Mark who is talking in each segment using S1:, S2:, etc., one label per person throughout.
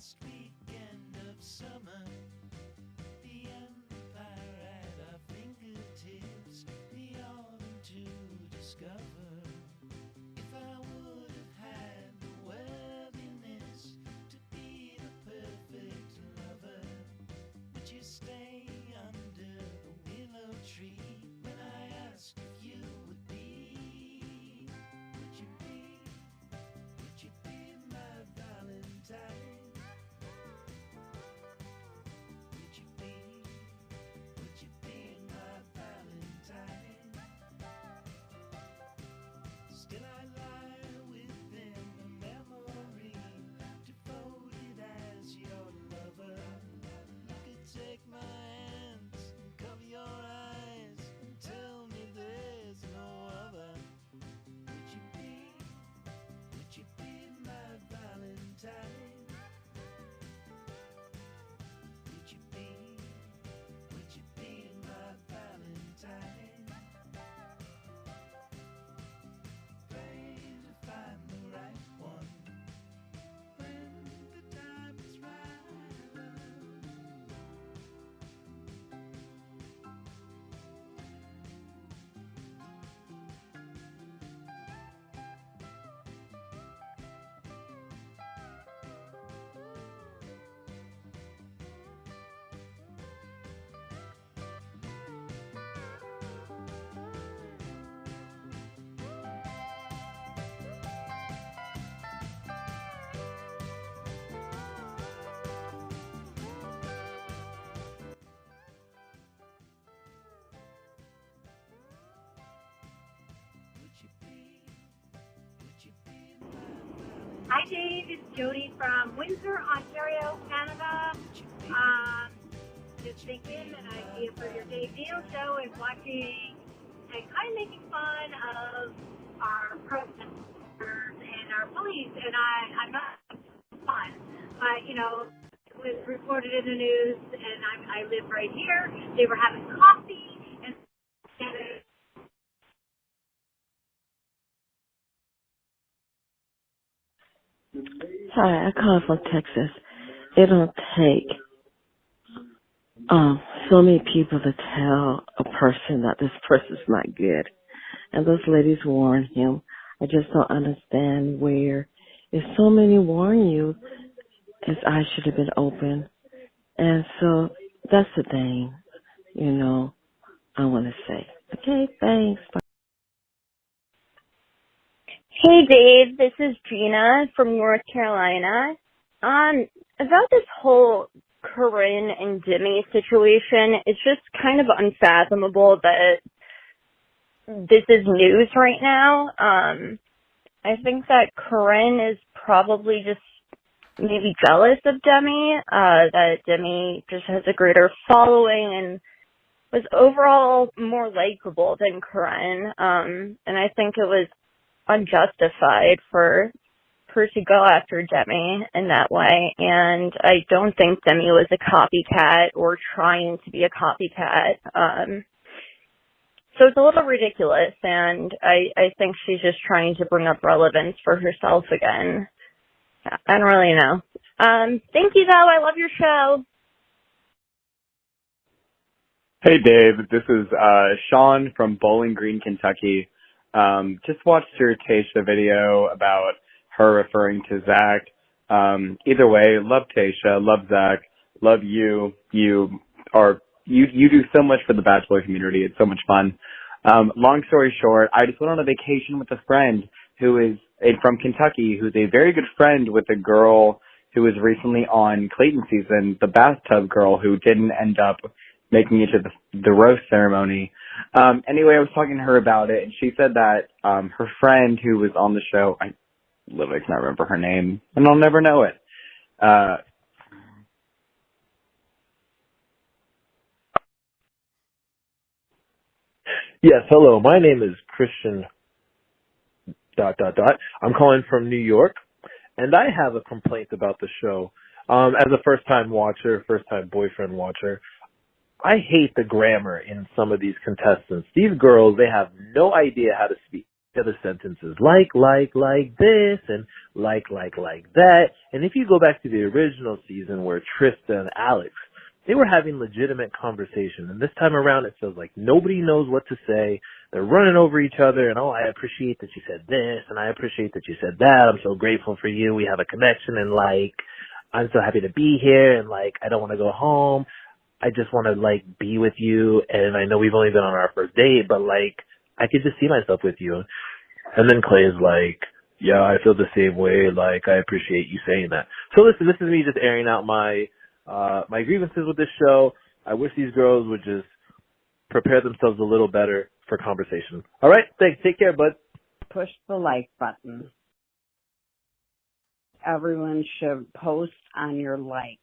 S1: last weekend of summer. The empire at our fingertips, the autumn to discover. If I would have had the worthiness to be the perfect lover, would you stay under the willow tree when I asked if you would be? Would you be my Valentine? Would you be my Valentine? Still I lie within the memory, devoted as your lover. You could take my hands and cover your eyes and tell me there's no other. Would you be my Valentine? Would you be my Valentine? Praying to find the right one when the time is right.
S2: Hi Dave, it's Jody from Windsor, Ontario, Canada. Just thinking an idea for your Dave Neal show is watching and kind of making fun of our protesters and our police. And I'm not fun, but you know, it was reported in the news, and I live right here. They were having coffee and.
S3: Hi, I call from Texas. It don't take so many people to tell a person that this person's not good. And those ladies warned him. I just don't understand where if so many warn you, his eyes should have been open. And so that's the thing, you know, I want to say. Okay, thanks. Bye.
S4: Hey Dave, this is Gina from North Carolina. About this whole Corinne and Demi situation, it's just kind of unfathomable that this is news right now. I think that Corinne is probably just maybe jealous of Demi, that Demi just has a greater following and was overall more likable than Corinne. And I think it was unjustified for her to go after Demi in that way. And I don't think Demi was a copycat or trying to be a copycat. So it's a little ridiculous, and I think she's just trying to bring up relevance for herself again. I don't really know. Thank you, though. I love your show.
S5: Hey, Dave. This is Sean from Bowling Green, Kentucky. Just watched your Tasha video about her referring to Zach. Either way, love Tasha, love Zach, love you. You do so much for the Bachelor community. It's so much fun. Long story short, I just went on a vacation with a friend who is from Kentucky, who's a very good friend with a girl who was recently on Clayton season, the bathtub girl who didn't end up making it to the roast ceremony. Anyway, I was talking to her about it, and she said that her friend who was on the show, I literally cannot remember her name, and I'll never know it.
S6: Yes, hello. My name is Christian ... I'm calling from New York, and I have a complaint about the show. As a first-time watcher, first-time boyfriend watcher, I hate the grammar in some of these contestants. These girls, they have no idea how to speak. the other sentences like this, and like that. And if you go back to the original season where Trista and Alex, they were having legitimate conversation. And this time around, it feels like nobody knows what to say. They're running over each other, and, oh, I appreciate that you said this, and I appreciate that you said that. I'm so grateful for you. We have a connection, and, like, I'm so happy to be here, and, like, I don't want to go home. I just want to, like, be with you, and I know we've only been on our first date, but, like, I could just see myself with you. And then Clay is like, yeah, I feel the same way. Like, I appreciate you saying that. So listen, this is me just airing out my grievances with this show. I wish these girls would just prepare themselves a little better for conversation. All right, thanks. Take care, bud.
S7: Push the like button. Everyone should post on your like.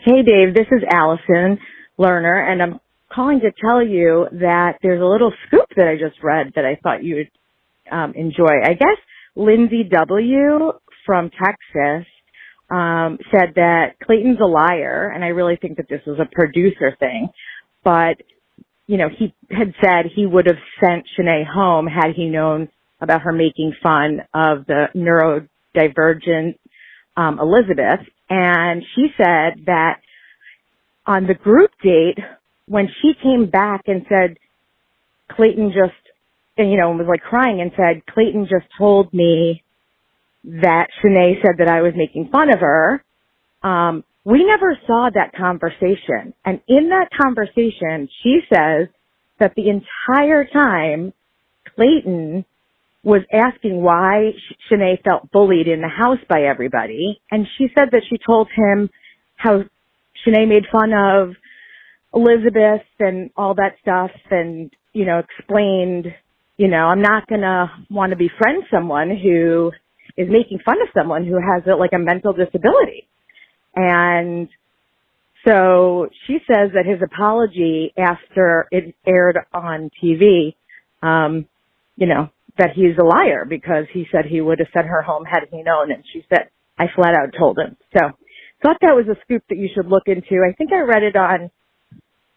S8: Hey, Dave, this is Allison Lerner, and I'm calling to tell you that there's a little scoop that I just read that I thought you would enjoy. I guess Lindsay W. from Texas said that Clayton's a liar, and I really think that this was a producer thing. But, you know, he had said he would have sent Shanae home had he known about her making fun of the neurodivergent Elizabeth. And she said that on the group date, when she came back and said, Clayton just, and, you know, was like crying and said, Clayton just told me that Shanae said that I was making fun of her. We never saw that conversation. And in that conversation, she says that the entire time Clayton was asking why Shanae felt bullied in the house by everybody. And she said that she told him how Shanae made fun of Elizabeth and all that stuff and, you know, explained, you know, I'm not going to want to befriend someone who is making fun of someone who has a mental disability. And so she says that his apology after it aired on TV, you know, that he's a liar because he said he would have sent her home had he known. And she said, I flat out told him. So thought that was a scoop that you should look into. I think I read it on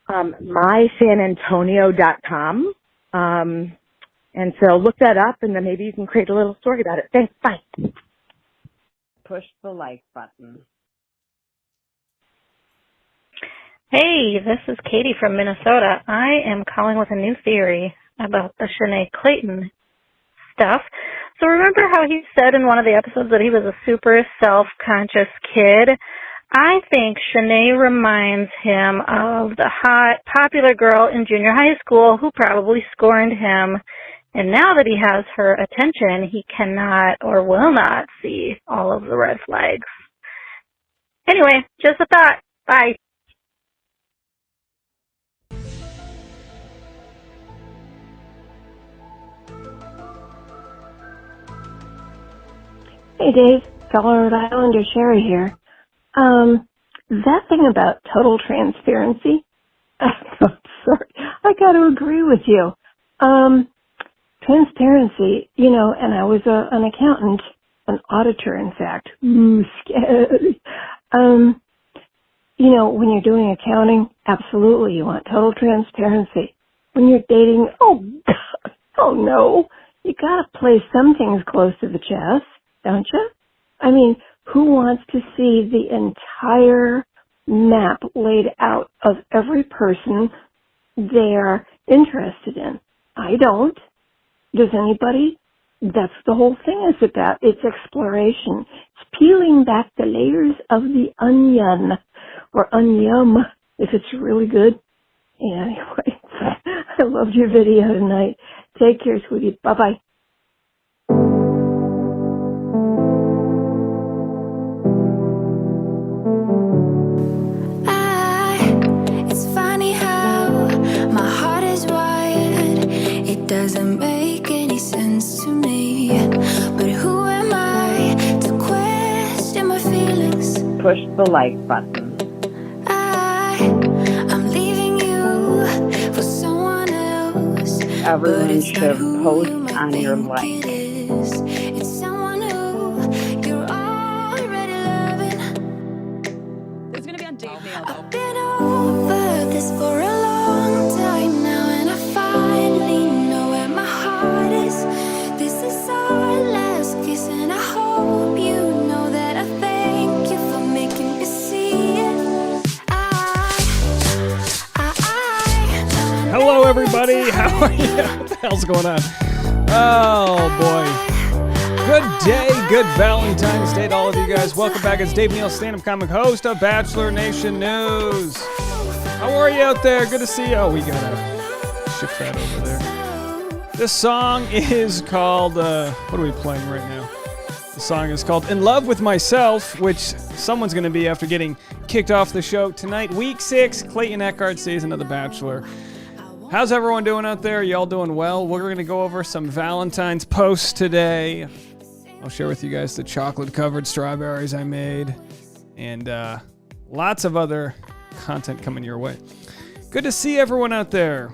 S8: mysanantonio.com. And so look that up and then maybe you can create a little story about it. Thanks. Bye.
S7: Push the like button.
S9: Hey, this is Katie from Minnesota. I am calling with a new theory about the Shanae Clayton stuff. So remember how he said in one of the episodes that he was a super self-conscious kid? I think Shanae reminds him of the hot, popular girl in junior high school who probably scorned him. And now that he has her attention, he cannot or will not see all of the red flags. Anyway, just a thought. Bye.
S10: Hey Dave, fellow Rhode Islander Sherry here. That thing about total transparency, I'm sorry, I got to agree with you. Transparency, you know, and I was an accountant, an auditor in fact. Scary. You know, when you're doing accounting, absolutely you want total transparency. When you're dating, oh God, oh no, you got to play some things close to the chest. Don't you? I mean, who wants to see the entire map laid out of every person they're interested in? I don't. Does anybody? That's the whole thing is about. It's exploration. It's peeling back the layers of the onion, or onion, if it's really good. Yeah, anyway, I loved your video tonight. Take care, sweetie. Bye-bye.
S11: Doesn't make any sense to me, but who am I to question my feelings?
S7: Push the like button.
S11: I'm leaving you for someone else.
S7: Everyone should post on your like.
S11: It's someone who you're already loving.
S12: How are you? What the hell's going on? Oh, boy. Good day, good Valentine's Day to all of you guys. Welcome back. It's Dave Neal, stand-up comic host of Bachelor Nation News. How are you out there? Good to see you. Oh, we gotta shift that over there. This song is called, what are we playing right now? The song is called In Love With Myself, which someone's going to be after getting kicked off the show tonight. Week 6, Clayton Eckhart season of The Bachelor. How's everyone doing out there? Y'all doing well? We're going to go over some Valentine's posts today. I'll share with you guys the chocolate-covered strawberries I made. And lots of other content coming your way. Good to see everyone out there.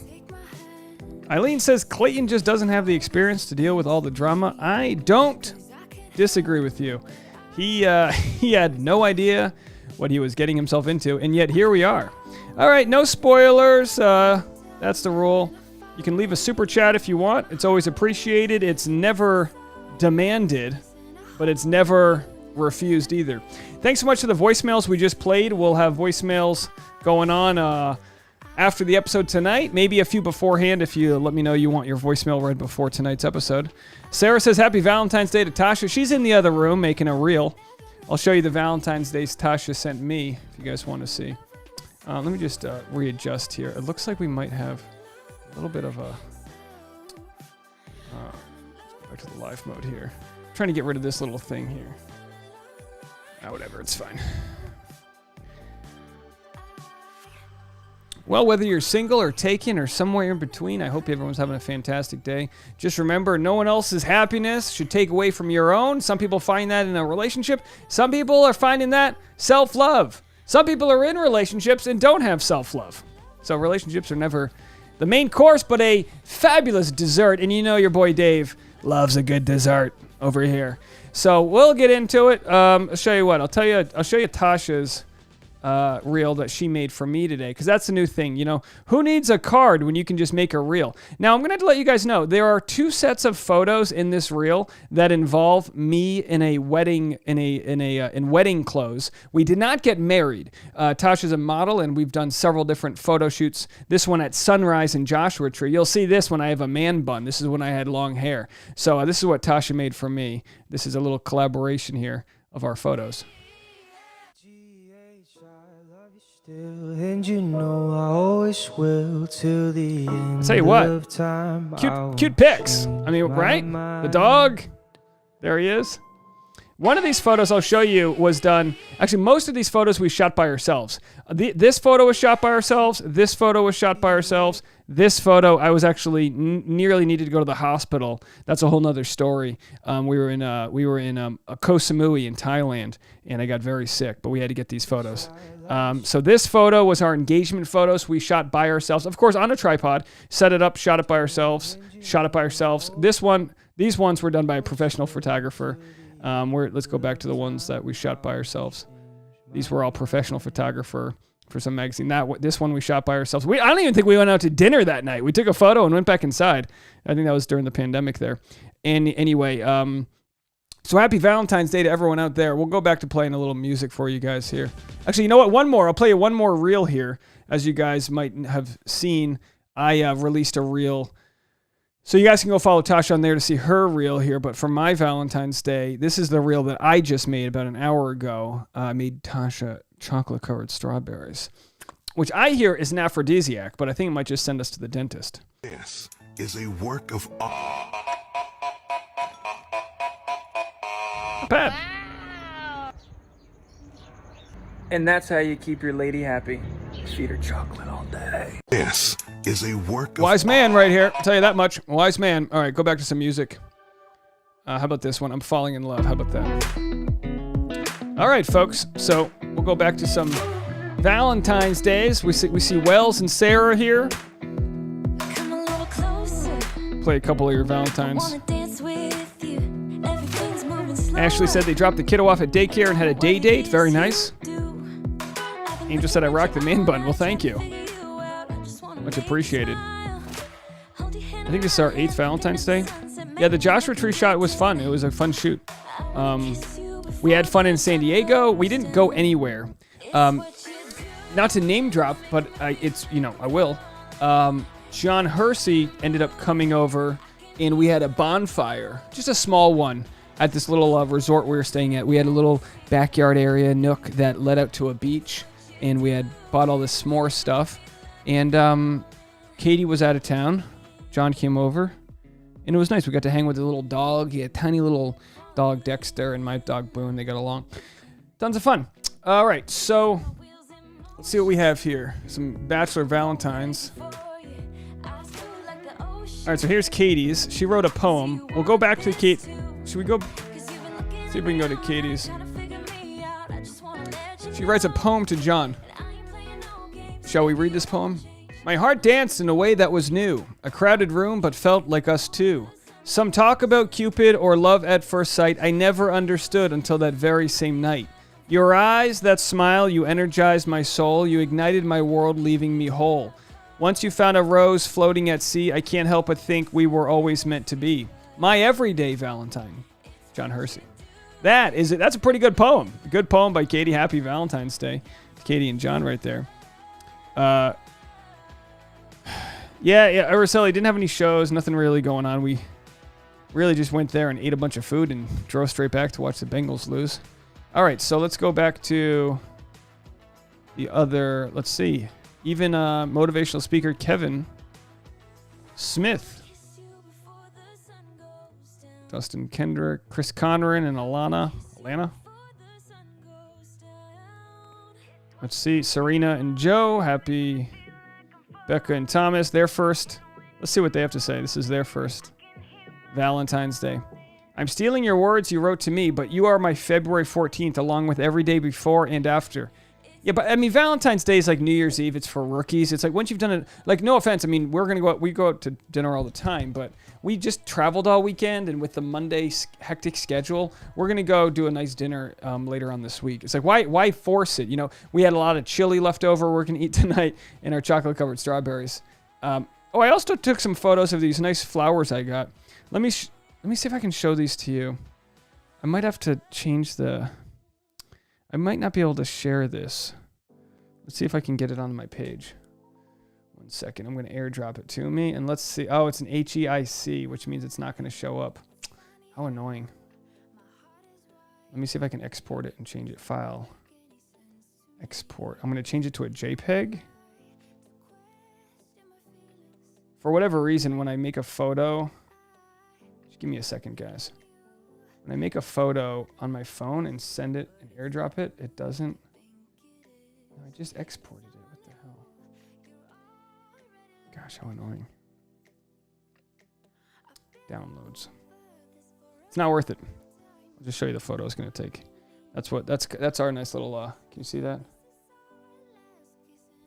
S12: Eileen says Clayton just doesn't have the experience to deal with all the drama. I don't disagree with you. He had no idea what he was getting himself into, and yet here we are. All right, no spoilers. That's the rule. You can leave a super chat if you want. It's always appreciated. It's never demanded, but it's never refused either. Thanks so much for the voicemails we just played. We'll have voicemails going on after the episode tonight, maybe a few beforehand if you let me know you want your voicemail read before tonight's episode. Sarah says, Happy Valentine's Day to Tasha. She's in the other room making a reel. I'll show you the Valentine's Days Tasha sent me if you guys want to see. Let me just readjust here. It looks like we might have a little bit of a... back to the live mode here. I'm trying to get rid of this little thing here. Whatever, it's fine. Well, whether you're single or taken or somewhere in between, I hope everyone's having a fantastic day. Just remember, no one else's happiness should take away from your own. Some people find that in a relationship. Some people are finding that self-love. Some people are in relationships and don't have self-love. So relationships are never the main course, but a fabulous dessert. And you know your boy Dave loves a good dessert over here. So we'll get into it. I'll show you what. I'll show you Tasha's reel that she made for me today, because that's the new thing. You know, who needs a card when you can just make a reel? Now, I'm going to let you guys know there are 2 sets of photos in this reel that involve me in a wedding in wedding clothes. We did not get married. Tasha's a model, and we've done several different photo shoots. This one at Sunrise in Joshua Tree. You'll see this when I have a man bun. This is when I had long hair. So this is what Tasha made for me. This is a little collaboration here of our photos.
S1: And you know I always will till the end.
S12: I'll tell you what, cute pics. I mean, right? The dog, there he is. One of these photos I'll show you was done, actually most of these photos we shot by ourselves. This photo was shot by ourselves, this photo was shot by ourselves, this photo I was actually nearly needed to go to the hospital. That's a whole nother story. We were in Koh Samui in Thailand, and I got very sick, but we had to get these photos. So this photo was our engagement photos we shot by ourselves, of course on a tripod, set it up, shot it by ourselves, shot it by ourselves. These ones were done by a professional photographer. Let's go back to the ones that we shot by ourselves. These were all professional photographer for some magazine. This one we shot by ourselves. I don't even think we went out to dinner that night. We took a photo and went back inside. I think that was during the pandemic there. And anyway, so happy Valentine's Day to everyone out there. We'll go back to playing a little music for you guys here. Actually, you know what? One more. I'll play you one more reel here. As you guys might have seen, I released a reel. So you guys can go follow Tasha on there to see her reel here. But for my Valentine's Day, this is the reel that I just made about an hour ago. I made Tasha chocolate-covered strawberries, which I hear is an aphrodisiac, but I think it might just send us to the dentist.
S13: This is a work of art.
S12: Pat. And that's how you keep your lady happy. Feed her chocolate all day.
S13: This is a work of
S12: wise man right here. I'll tell you that much. Wise man. All right, go back to some music. How about this one? I'm falling in love. How about that? All right, folks. So we'll go back to some Valentine's Days. We see Wells and Sarah here. Play a couple of your Valentines. Ashley said they dropped the kiddo off at daycare and had a day date. Very nice. Angel said I rocked the man bun. Well, thank you. Much appreciated. I think this is our 8th Valentine's Day. Yeah, the Joshua Tree shot was fun. It was a fun shoot. We had fun in San Diego. We didn't go anywhere. Not to name drop, but I will. John Hersey ended up coming over, and we had a bonfire, just a small one, at this little resort we were staying at. We had a little backyard area, nook, that led out to a beach, and we had bought all this s'more stuff. And Katie was out of town. John came over, and it was nice. We got to hang with the little dog. He had a tiny little dog, Dexter, and my dog, Boone. They got along. Tons of fun. All right, so let's see what we have here. Some Bachelor Valentines. All right, so here's Katie's. She wrote a poem. We'll go back to Kate. Should we go see if we can go to Katie's? She writes a poem to John. Shall we read this poem? My heart danced in a way that was new. A crowded room, but felt like us two. Some talk about Cupid or love at first sight. I never understood until that very same night. Your eyes, that smile, you energized my soul. You ignited my world, leaving me whole. Once you found a rose floating at sea, I can't help but think we were always meant to be. My everyday Valentine. John Hersey. That's a pretty good poem. A good poem by Katie. Happy Valentine's Day. Katie and John right there. Yeah, Araceli didn't have any shows, nothing really going on. We really just went there and ate a bunch of food and drove straight back to watch the Bengals lose. All right, so let's go back to the other, let's see. Even motivational speaker Kevin Smith. Dustin Kendrick, Chris Conran, and Alana. Let's see, Serena and Joe. Happy Becca and Thomas. Their first. Let's see what they have to say. This is their first Valentine's Day. I'm stealing your words you wrote to me, but you are my February 14th, along with every day before and after. Yeah, but I mean, Valentine's Day is like New Year's Eve. It's for rookies. It's like once you've done it, like, no offense. I mean, we go out to dinner all the time, but we just traveled all weekend, and with the Monday hectic schedule, we're going to go do a nice dinner later on this week. It's like, why force it? You know, we had a lot of chili left over we're going to eat tonight and our chocolate-covered strawberries. I also took some photos of these nice flowers I got. Let me see if I can show these to you. I might have to change I might not be able to share this. Let's see if I can get it on my page. 1 second. I'm going to airdrop it to me. And let's see. Oh, it's an HEIC, which means it's not going to show up. How annoying. Let me see if I can export it and change it. File. Export. I'm going to change it to a JPEG. For whatever reason, when I make a photo... Just give me a second, guys. When I make a photo on my phone and send it and airdrop it, it doesn't. No, I just exported it. What the hell? Gosh, how annoying. Downloads. It's not worth it. I'll just show you the photo it's going to take. That's our nice little, can you see that?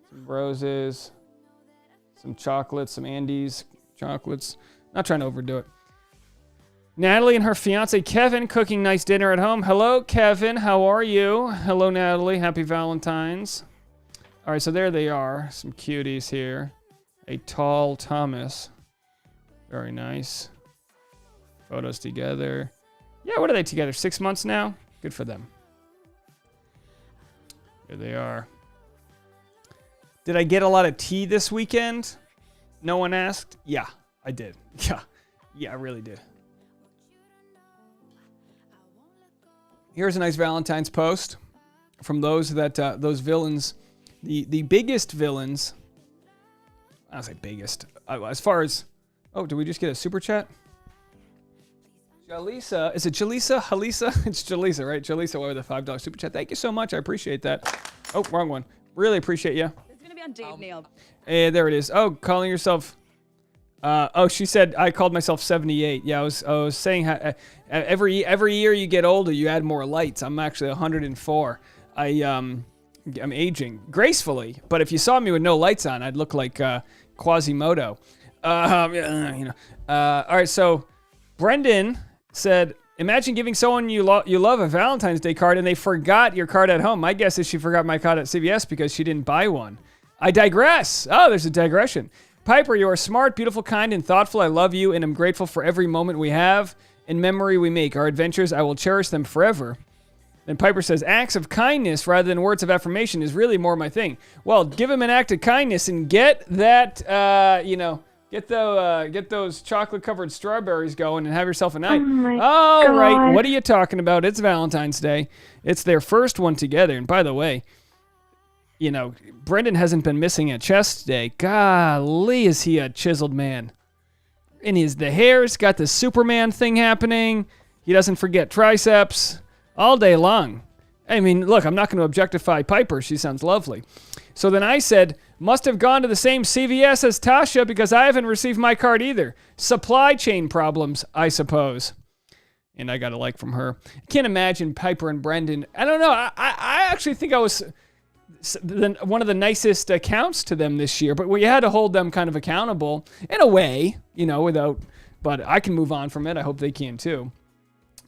S12: Some roses, some chocolates, some Andes chocolates. Not trying to overdo it. Natalie and her fiance Kevin cooking nice dinner at home. Hello, Kevin. How are you? Hello, Natalie. Happy Valentine's. All right, so there they are. Some cuties here. A tall Thomas. Very nice. Photos together. Yeah, what are they together? 6 months now? Good for them. Here they are. Did I get a lot of tea this weekend? No one asked? Yeah, I did. Yeah, I really did. Here's a nice Valentine's post from those villains, the biggest villains. I was like biggest. As far as, did we just get a super chat? Jalisa, is it Jalisa? Halisa? It's Jalisa, right? Jalisa, with a $5 super chat. Thank you so much. I appreciate that. Oh, wrong one. Really appreciate you.
S14: It's gonna be on Dave Neal.
S12: There it is. Oh, calling yourself. She said I called myself 78. Yeah, I was saying how, every year you get older, you add more lights. I'm actually 104. I'm aging gracefully, but if you saw me with no lights on, I'd look like Quasimodo. All right, so Brendan said, imagine giving someone you love a Valentine's Day card and they forgot your card at home. My guess is she forgot my card at CVS because she didn't buy one. I digress. Oh, there's a digression. Piper, you are smart, beautiful, kind, and thoughtful. I love you, and I'm grateful for every moment we have and memory we make. Our adventures, I will cherish them forever. Then Piper says, acts of kindness rather than words of affirmation is really more my thing. Well, give him an act of kindness and get that, get those chocolate-covered strawberries going and have yourself a night.
S9: Oh my
S12: All
S9: God.
S12: right, what are you talking about? It's Valentine's Day. It's their first one together. And by the way, Brendan hasn't been missing at chest day. Golly, is he a chiseled man. And the hair's got the Superman thing happening. He doesn't forget triceps. All day long. I mean, look, I'm not going to objectify Piper. She sounds lovely. So then I said, must have gone to the same CVS as Tasha because I haven't received my card either. Supply chain problems, I suppose. And I got a like from her. I can't imagine Piper and Brendan. I don't know. I actually think I was one of the nicest accounts to them this year, but we had to hold them kind of accountable in a way, but I can move on from it. I hope they can too.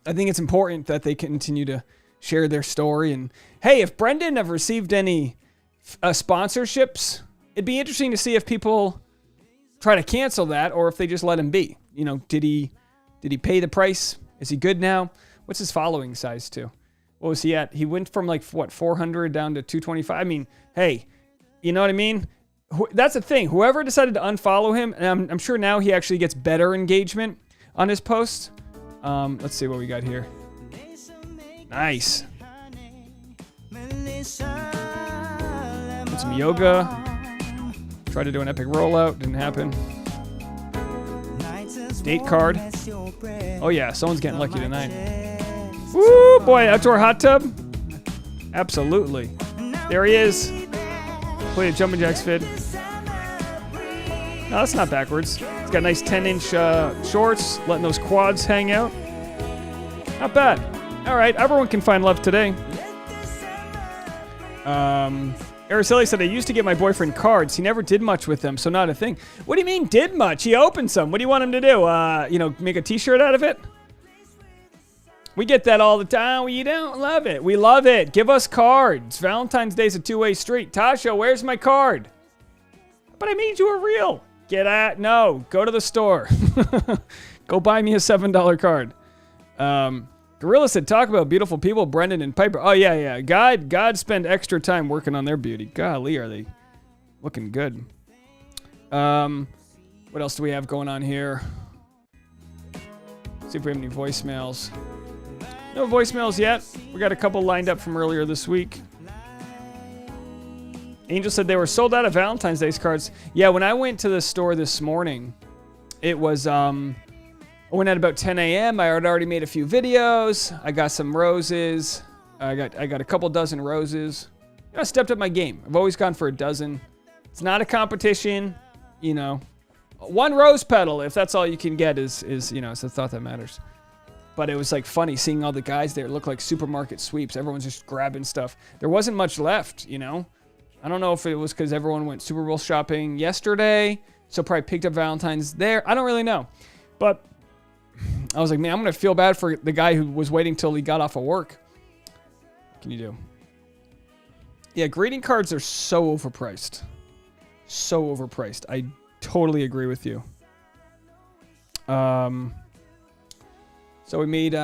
S12: I think it's important that they continue to share their story. And hey, if Brendan have received any sponsorships, it'd be interesting to see if people try to cancel that or if they just let him be. Did he pay the price? Is he good now? What's his following size too? What was he at? He went from 400 down to 225. I mean, hey, you know what I mean? That's the thing. Whoever decided to unfollow him, and I'm sure now he actually gets better engagement on his posts. Let's see what we got here. Nice. Did some yoga. Tried to do an epic rollout. Didn't happen. Date card. Oh yeah, someone's getting lucky tonight. Woo, boy, outdoor hot tub. Absolutely. There he is. Play a jumping jacks fit. No, that's not backwards. He's got nice 10-inch shorts, letting those quads hang out. Not bad. All right, everyone can find love today. Araceli said, I used to get my boyfriend cards. He never did much with them, so not a thing. What do you mean did much? He opened some. What do you want him to do? Make a t-shirt out of it? We get that all the time. You don't love it. We love it. Give us cards. Valentine's Day's a two-way street. Tasha, where's my card? But I made you a reel. No, go to the store. Go buy me a $7 card. Gorilla said, talk about beautiful people, Brendan and Piper. Oh, yeah. God spend extra time working on their beauty. Golly, are they looking good. What else do we have going on here? See if we have any voicemails. No voicemails yet. We got a couple lined up from earlier this week. Angel said they were sold out of Valentine's Day cards. Yeah, when I went to the store this morning, it was, I went at about 10 a.m. I had already made a few videos. I got some roses. I got a couple dozen roses. I stepped up my game. I've always gone for a dozen. It's not a competition, One rose petal, if that's all you can get, is it's the thought that matters. But it was funny seeing all the guys there. It looked like supermarket sweeps. Everyone's just grabbing stuff. There wasn't much left, I don't know if it was because everyone went Super Bowl shopping yesterday, so probably picked up Valentine's there. I don't really know. But I was like, man, I'm going to feel bad for the guy who was waiting till he got off of work. What can you do? Yeah, greeting cards are so overpriced. So overpriced. I totally agree with you. So we made 3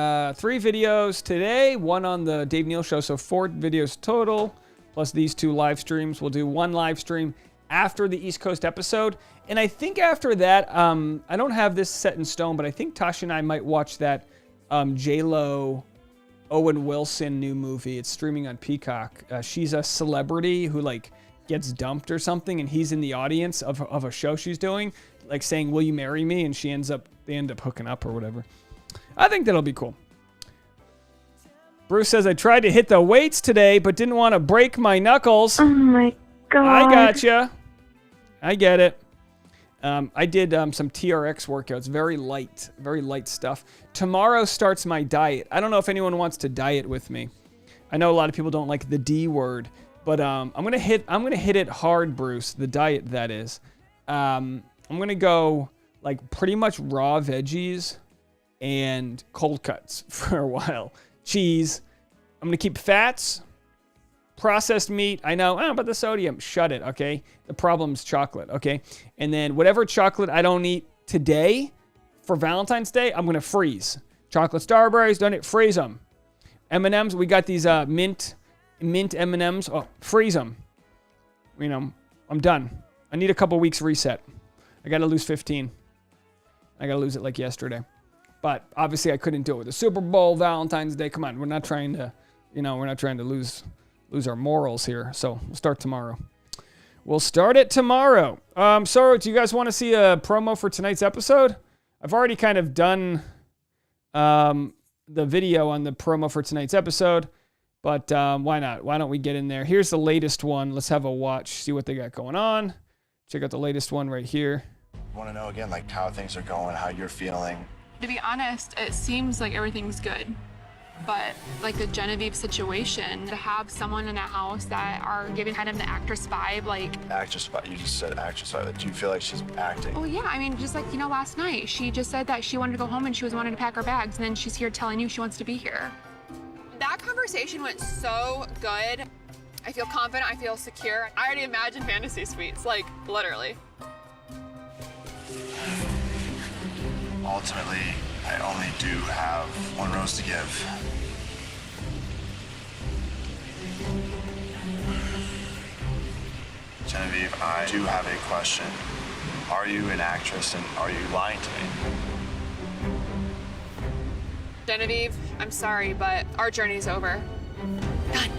S12: videos today, 1 on the Dave Neal Show, so 4 videos total, plus these 2 live streams. We'll do 1 live stream after the East Coast episode, and I think after that, I don't have this set in stone, but I think Tasha and I might watch that J-Lo, Owen Wilson new movie. It's streaming on Peacock. She's a celebrity who gets dumped or something, and he's in the audience of a show she's doing, saying, will you marry me? And they end up hooking up or whatever. I think that'll be cool. Bruce says, I tried to hit the weights today, but didn't want to break my knuckles.
S9: Oh my God.
S12: I gotcha. I get it. I did some TRX workouts, very light stuff. Tomorrow starts my diet. I don't know if anyone wants to diet with me. I know a lot of people don't like the D word, but I'm gonna hit it hard, Bruce. The diet, that is. I'm gonna go pretty much raw veggies and cold cuts for a while. Cheese. I'm going to keep fats, processed meat. I know, but the sodium, shut it, okay? The problem's chocolate, okay? And then whatever chocolate I don't eat today for Valentine's Day, I'm going to freeze. Chocolate Starberries, don't freeze them. M&Ms. We got these mint M&Ms. Oh, freeze them. You know, I'm done. I need a couple weeks reset. I got to lose 15. I got to lose it like yesterday. But obviously I couldn't do it with the Super Bowl, Valentine's Day. Come on, we're not trying to, lose our morals here. So we'll start tomorrow. We'll start it tomorrow. So do you guys want to see a promo for tonight's episode? I've already kind of done the video on the promo for tonight's episode, but why not? Why don't we get in there? Here's the latest one. Let's have a watch, see what they got going on. Check out the latest one right here.
S14: I want to know again, like how things are going, how you're feeling.
S15: To be honest, it seems like everything's good. But like the Genevieve situation, to have someone in a house that are giving kind of the actress vibe, like...
S14: Actress vibe? You just said actress vibe. Do you feel like she's acting?
S15: Oh yeah, I mean, just like, last night, she just said that she wanted to go home and she was wanting to pack her bags, and then she's here telling you she wants to be here. That conversation went so good. I feel confident, I feel secure. I already imagined fantasy suites, like, literally.
S14: Ultimately, I only do have one rose to give. Genevieve, I do have a question. Are you an actress and are you lying to me?
S15: Genevieve, I'm sorry, but our journey's over. Done.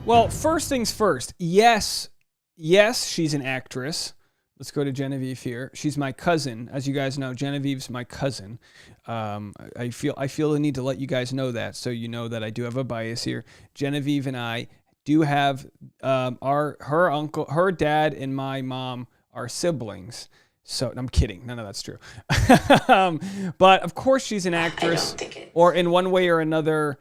S12: Well, first things first. Yes, she's an actress. Let's go to Genevieve here. She's my cousin. As you guys know, Genevieve's my cousin. I feel the need to let you guys know that, so you know that I do have a bias here. Genevieve and I do have her uncle, her dad, and my mom are siblings. So I'm kidding. None of that's true. But of course, she's an actress, or in one way or another,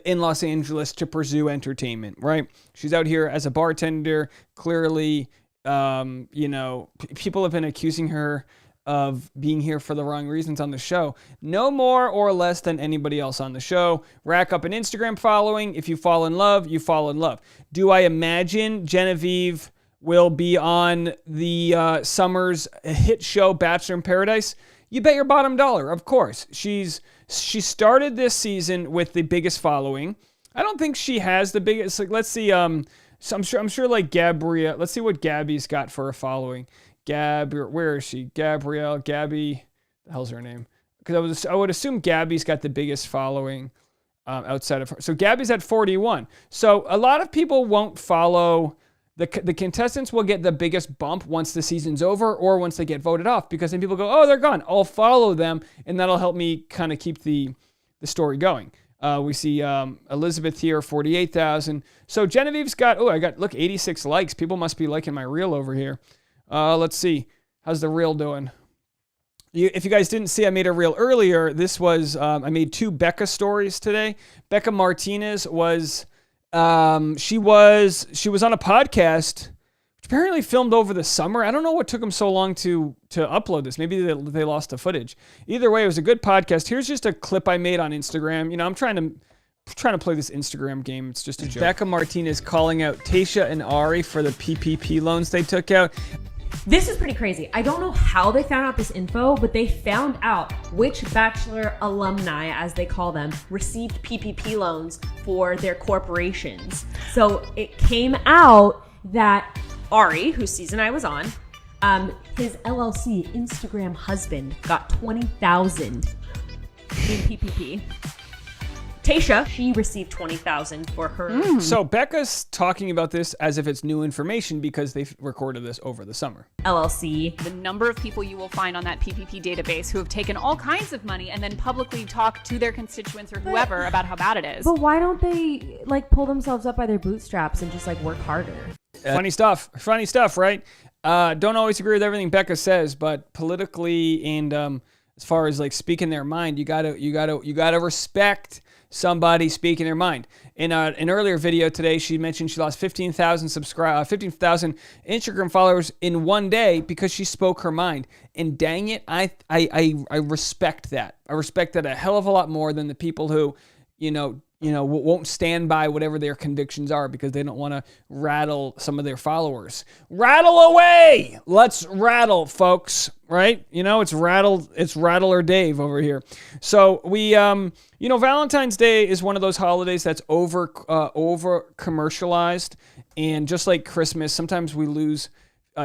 S12: in Los Angeles to pursue entertainment. Right? She's out here as a bartender. Clearly. People have been accusing her of being here for the wrong reasons on the show. No more or less than anybody else on the show. Rack up an Instagram following. If you fall in love, you fall in love. Do I imagine Genevieve will be on the summer's hit show Bachelor in Paradise? You bet your bottom dollar, of course. She started this season with the biggest following. I don't think she has the biggest. Like, let's see. So I'm sure like Gabrielle, let's see what Gabby's got for a following. Where is she? Gabby, the hell's her name? Because I would assume Gabby's got the biggest following outside of her. So Gabby's at 41. So a lot of people won't follow, the contestants will get the biggest bump once the season's over or once they get voted off, because then people go, oh, they're gone. I'll follow them, and that'll help me kind of keep the story going. We see Elizabeth here, 48,000. So Genevieve's got, 86 likes. People must be liking my reel over here. Let's see. How's the reel doing? If you guys didn't see, I made a reel earlier. This was, I made 2 Becca stories today. Becca Martinez was, she was on a podcast, which apparently filmed over the summer. I don't know what took them so long to upload this. Maybe they lost the footage. Either way, it was a good podcast. Here's just a clip I made on Instagram. I'm trying to play this Instagram game. It's just a joke. Becca Martinez calling out Tayshia and Ari for the PPP loans they took out.
S16: This is pretty crazy. I don't know how they found out this info, but they found out which Bachelor alumni, as they call them, received PPP loans for their corporations. So it came out that Ari, whose season I was on, his LLC Instagram husband got $20,000 in PPP. Tayshia, she received $20,000 for her.
S12: So Becca's talking about this as if it's new information because they've recorded this over the summer.
S16: LLC.
S17: The number of people you will find on that PPP database who have taken all kinds of money and then publicly talk to their constituents or whoever about how bad it is.
S16: But why don't they pull themselves up by their bootstraps and just work harder?
S12: Funny stuff, right? Don't always agree with everything Becca says, but politically and as far as speaking their mind, you gotta respect somebody speaking their mind. In an earlier video today, she mentioned she lost 15,000 Instagram followers in one day because she spoke her mind. And dang it, I respect that. I respect that a hell of a lot more than the people who, won't stand by whatever their convictions are because they don't want to rattle some of their followers. Rattle away! Let's rattle, folks, right? It's rattle or Dave over here. So we, Valentine's Day is one of those holidays that's over commercialized, and just like Christmas, sometimes we lose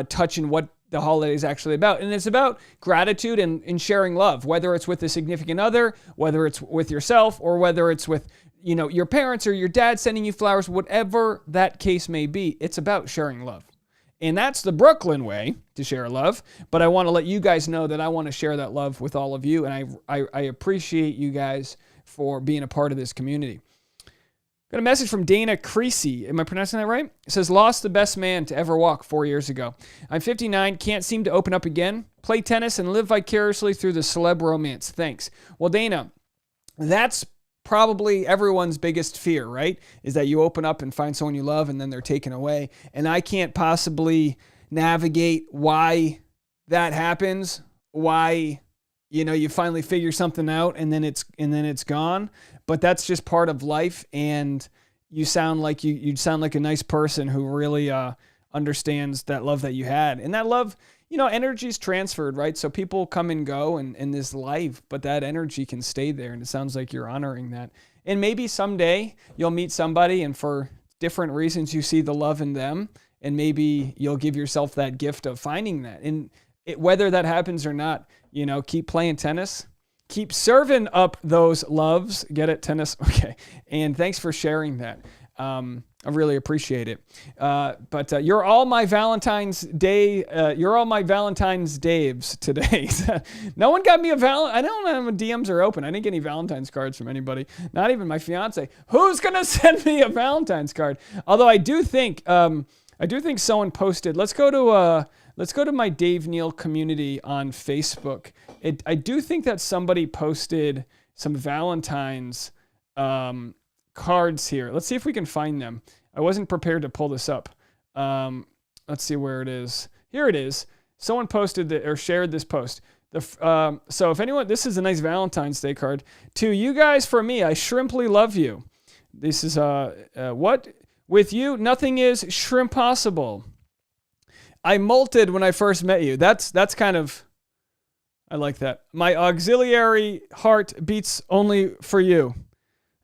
S12: touch in what the holiday is actually about. And it's about gratitude and sharing love, whether it's with a significant other, whether it's with yourself, or whether it's with your parents or your dad sending you flowers, whatever that case may be. It's about sharing love. And that's the Brooklyn way to share love. But I want to let you guys know that I want to share that love with all of you. And I appreciate you guys for being a part of this community. Got a message from Dana Creasy. Am I pronouncing that right? It says, lost the best man to ever walk 4 years ago. I'm 59, can't seem to open up again. Play tennis and live vicariously through the celeb romance. Thanks. Well, Dana, that's probably everyone's biggest fear, right? Is that you open up and find someone you love and then they're taken away. And I can't possibly navigate why that happens, why you finally figure something out and then it's gone. But that's just part of life, and you sound like you sound like a nice person who really understands that love that you had. And that love, energy's transferred, right? So people come and go in this life, but that energy can stay there, and it sounds like you're honoring that. And maybe someday you'll meet somebody, and for different reasons you see the love in them, and maybe you'll give yourself that gift of finding that. And whether that happens or not, keep playing tennis. Keep serving up those loves. Get it, tennis? Okay. And thanks for sharing that. I really appreciate it. But you're all my Valentine's Day. You're all my Valentine's Daves today. No one got me a I don't know if DMs are open. I didn't get any Valentine's cards from anybody. Not even my fiance. Who's gonna send me a Valentine's card? Although I do think someone posted. Let's go to my Dave Neal community on Facebook. I do think that somebody posted some Valentine's cards here. Let's see if we can find them. I wasn't prepared to pull this up. Let's see where it is. Here it is. Someone posted or shared this post. So if anyone, this is a nice Valentine's Day card. To you guys, for me, I shrimply love you. This is what? With you, nothing is shrimp possible. I molted when I first met you. That's kind of, I like that. My auxiliary heart beats only for you.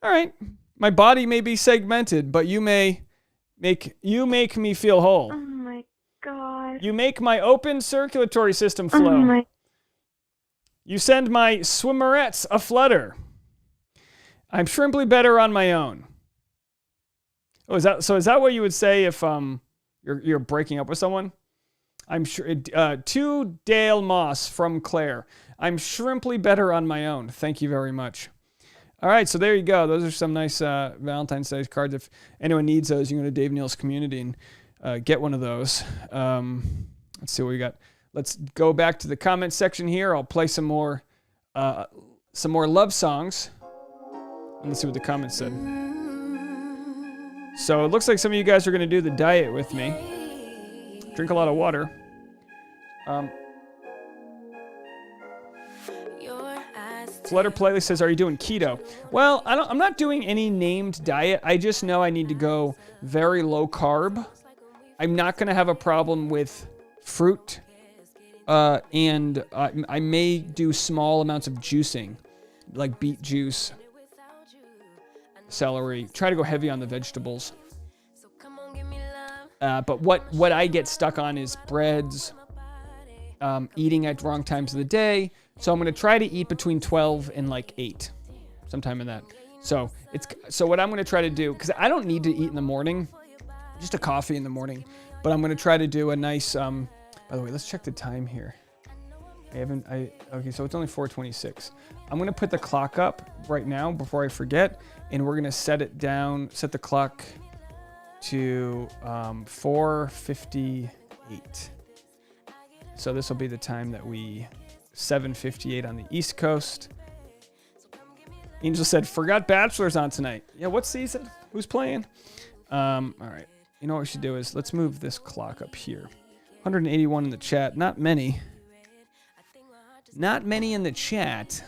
S12: All right. My body may be segmented, but you make me feel whole.
S4: Oh my God.
S12: You make my open circulatory system flow. You send my swimmerettes a flutter. I'm shrimply better on my own. Oh, is that what you would say if you're breaking up with someone? I'm sure. To Dale Moss from Claire. I'm shrimply better on my own. Thank you very much. All right, so there you go. Those are some nice Valentine's Day cards. If anyone needs those, you can go to Dave Neal's community and get one of those. Let's see what we got. Let's go back to the comment section here. I'll play some more love songs. And let's see what the comments said. So it looks like some of you guys are going to do the diet with me. Drink a lot of water. Flutter Playlist says, are you doing keto? Well, I'm not doing any named diet. I just know I need to go very low carb. I'm not going to have a problem with fruit. And I may do small amounts of juicing, like beet juice, celery. Try to go heavy on the vegetables. But what I get stuck on is breads, eating at wrong times of the day. So I'm going to try to eat between 12 and like 8, sometime in that. So what I'm going to try to do, because I don't need to eat in the morning, just a coffee in the morning. But I'm going to try to do a nice. By the way, let's check the time here. Okay, so it's only 4:26. I'm going to put the clock up right now before I forget, and we're going to set the clock to 4:58. So this will be the time that 7:58 on the East Coast. Angel said, forgot Bachelor's on tonight. Yeah, what season? Who's playing? All right. You know what we should do is let's move this clock up here. 181 in the chat. Not many. Not many in the chat.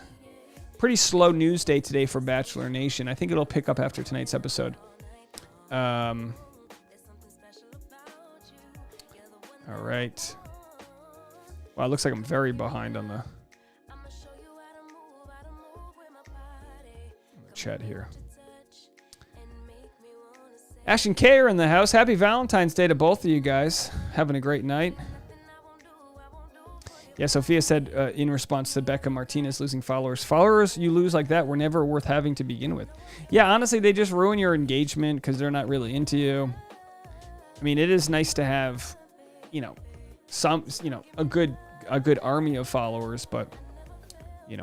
S12: Pretty slow news day today for Bachelor Nation. I think it'll pick up after tonight's episode. All right. Wow, it looks like I'm very behind on the chat here. Ash and Kay are in the house. Happy Valentine's Day to both of you guys. Having a great night. Yeah, Sophia said in response to Becca Martinez losing followers, followers you lose like that were never worth having to begin with. Yeah, honestly, they just ruin your engagement because they're not really into you. I mean, it is nice to have, a good army of followers, but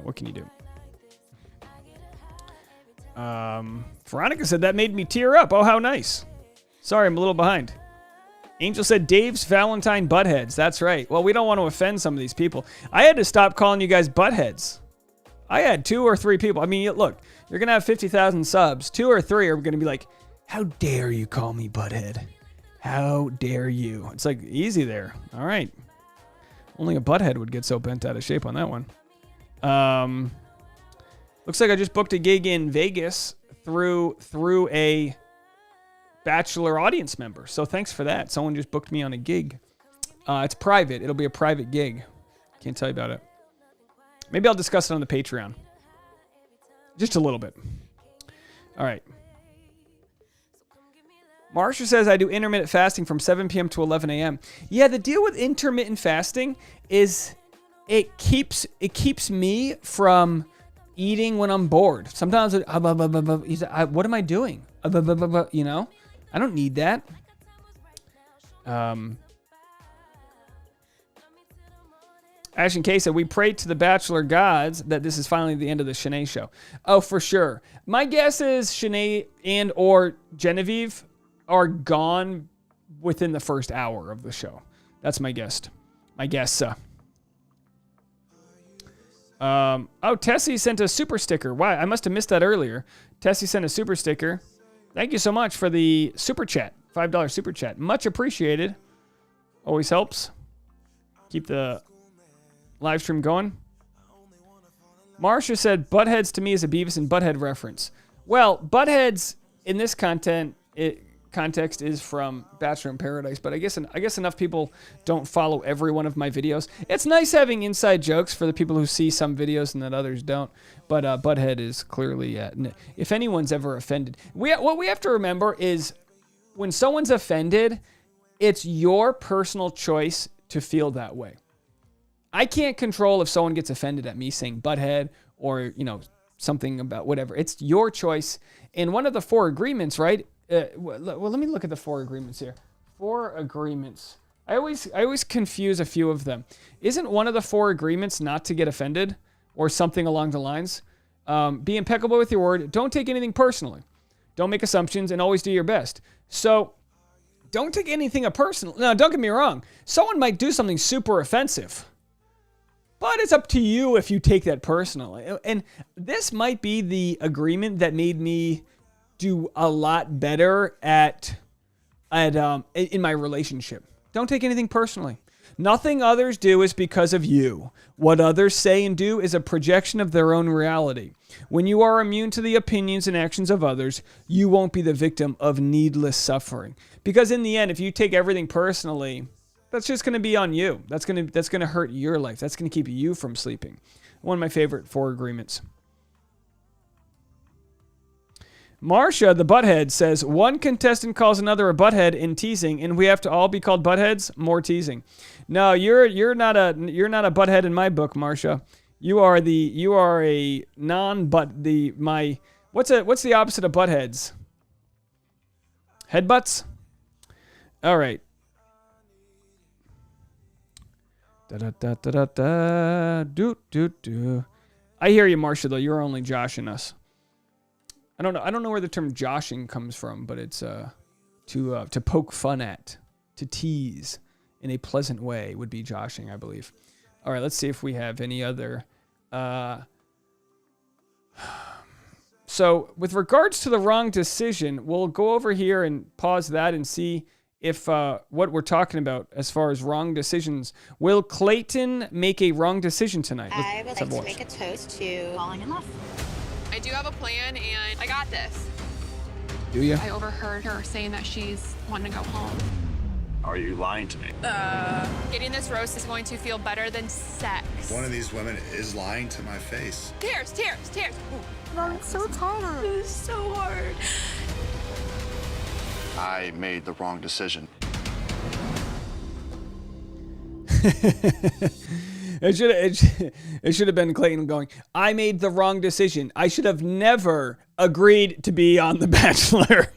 S12: what can you do? Veronica said that made me tear up. Oh, how nice. Sorry, I'm a little behind. Angel said Dave's Valentine buttheads. That's right. Well, we don't want to offend some of these people. I had to stop calling you guys buttheads. I had 2 or 3 people. I mean, look, you're going to have 50,000 subs. 2 or 3 are going to be like, how dare you call me butthead? How dare you? It's like, easy there. All right. Only a butthead would get so bent out of shape on that one. Looks like I just booked a gig in Vegas through a Bachelor audience member. So thanks for that. Someone just booked me on a gig. It's private. It'll be a private gig. Can't tell you about it. Maybe I'll discuss it on the Patreon. Just a little bit. All right. Marsha says I do intermittent fasting from 7 p.m. to 11 a.m. Yeah, the deal with intermittent fasting is it keeps me from eating when I'm bored. Sometimes what am I doing? I don't need that. Ash and Kay said, we prayed to the Bachelor gods that this is finally the end of the Shanae show. Oh, for sure. My guess is Shanae and or Genevieve are gone within the first hour of the show. That's my guess. Tessie sent a super sticker. Wow, I must have missed that earlier. Tessie sent a super sticker. Thank you so much for the super chat. $5 super chat. Much appreciated. Always helps. Keep the live stream going. Marsha said, Buttheads to me is a Beavis and Butthead reference. Well, Buttheads in this context is from Bachelor in Paradise, but I guess enough people don't follow every one of my videos. It's nice having inside jokes for the people who see some videos and that others don't, but Butthead is clearly, if anyone's ever offended, what we have to remember is when someone's offended, it's your personal choice to feel that way. I can't control if someone gets offended at me saying butthead or, something about whatever. It's your choice. And one of the 4 agreements, right? Well, let me look at the 4 agreements here. 4 agreements. I always confuse a few of them. Isn't one of the 4 agreements not to get offended or something along the lines? Be impeccable with your word. Don't take anything personally. Don't make assumptions and always do your best. So don't take anything personal. Now, don't get me wrong. Someone might do something super offensive. But it's up to you if you take that personally. And this might be the agreement that made me do a lot better in my relationship. Don't take anything personally. Nothing others do is because of you. What others say and do is a projection of their own reality. When you are immune to the opinions and actions of others, you won't be the victim of needless suffering. Because in the end, if you take everything personally, that's just going to be on you. That's going to hurt your life. That's going to keep you from sleeping. One of my favorite 4 agreements. Marsha, the butthead, says, one contestant calls another a butthead in teasing, and we have to all be called buttheads? More teasing. No, you're not a butthead in my book, Marsha. You are a non-butt, what's the opposite of buttheads? Headbutts? All right. Do. I hear you, Marsha, though. You're only joshing us. I don't know where the term joshing comes from, but it's to poke fun at, to tease in a pleasant way would be joshing, I believe. All right, let's see if we have any other. So with regards to the wrong decision, we'll go over here and pause that and see if what we're talking about as far as wrong decisions. Will Clayton make a wrong decision tonight?
S18: I would like to make a toast to falling in love.
S15: I do have a plan, and I got this.
S12: Do you?
S15: I overheard her saying that she's wanting to go home.
S14: Are you lying to me?
S15: Getting this roast is going to feel better than sex.
S19: One of these women is lying to my face.
S15: Tears.
S18: Mom, it's so tired. It's so hard.
S14: I made the wrong decision.
S12: It should have been Clayton going, I made the wrong decision. I should have never agreed to be on The Bachelor.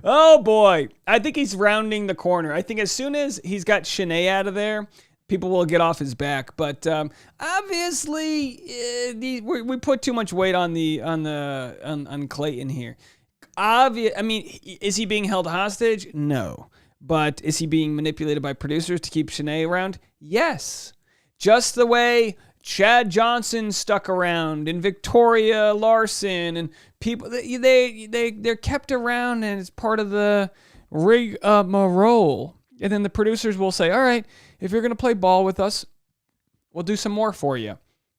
S12: Oh boy. I think he's rounding the corner. I think as soon as he's got Shanae out of there, people will get off his back. But obviously, we put too much weight on Clayton here. I mean, is he being held hostage? No. But is he being manipulated by producers to keep Shanae around? Yes. Just the way Chad Johnson stuck around and Victoria Larson and people, they're kept around and it's part of the rigmarole. And then the producers will say, all right, if you're going to play ball with us, we'll do some more for you.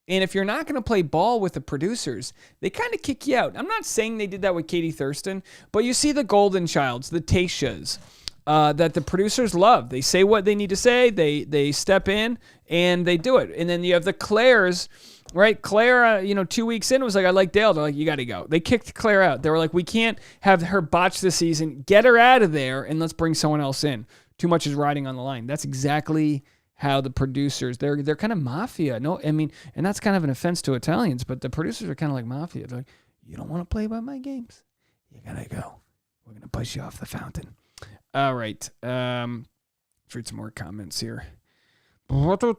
S12: And if you're not going to play ball with the producers, they kind of kick you out. I'm not saying they did that with Katie Thurston, but you see the Golden Childs, the Tayshas, that the producers love. They say what they need to say. They step in and they do it. And then you have the Claires, right? Claire, 2 weeks in was like, I like Dale. They're like, you got to go. They kicked Claire out. They were like, we can't have her botch this season. Get her out of there and let's bring someone else in. Too much is riding on the line. That's exactly how the producers, they're kind of mafia. No, I mean, and that's kind of an offense to Italians, but the producers are kind of like mafia. They're like, you don't want to play by my games? You got to go. We're going to push you off the fountain. All right. Let's read some more comments here. Natalie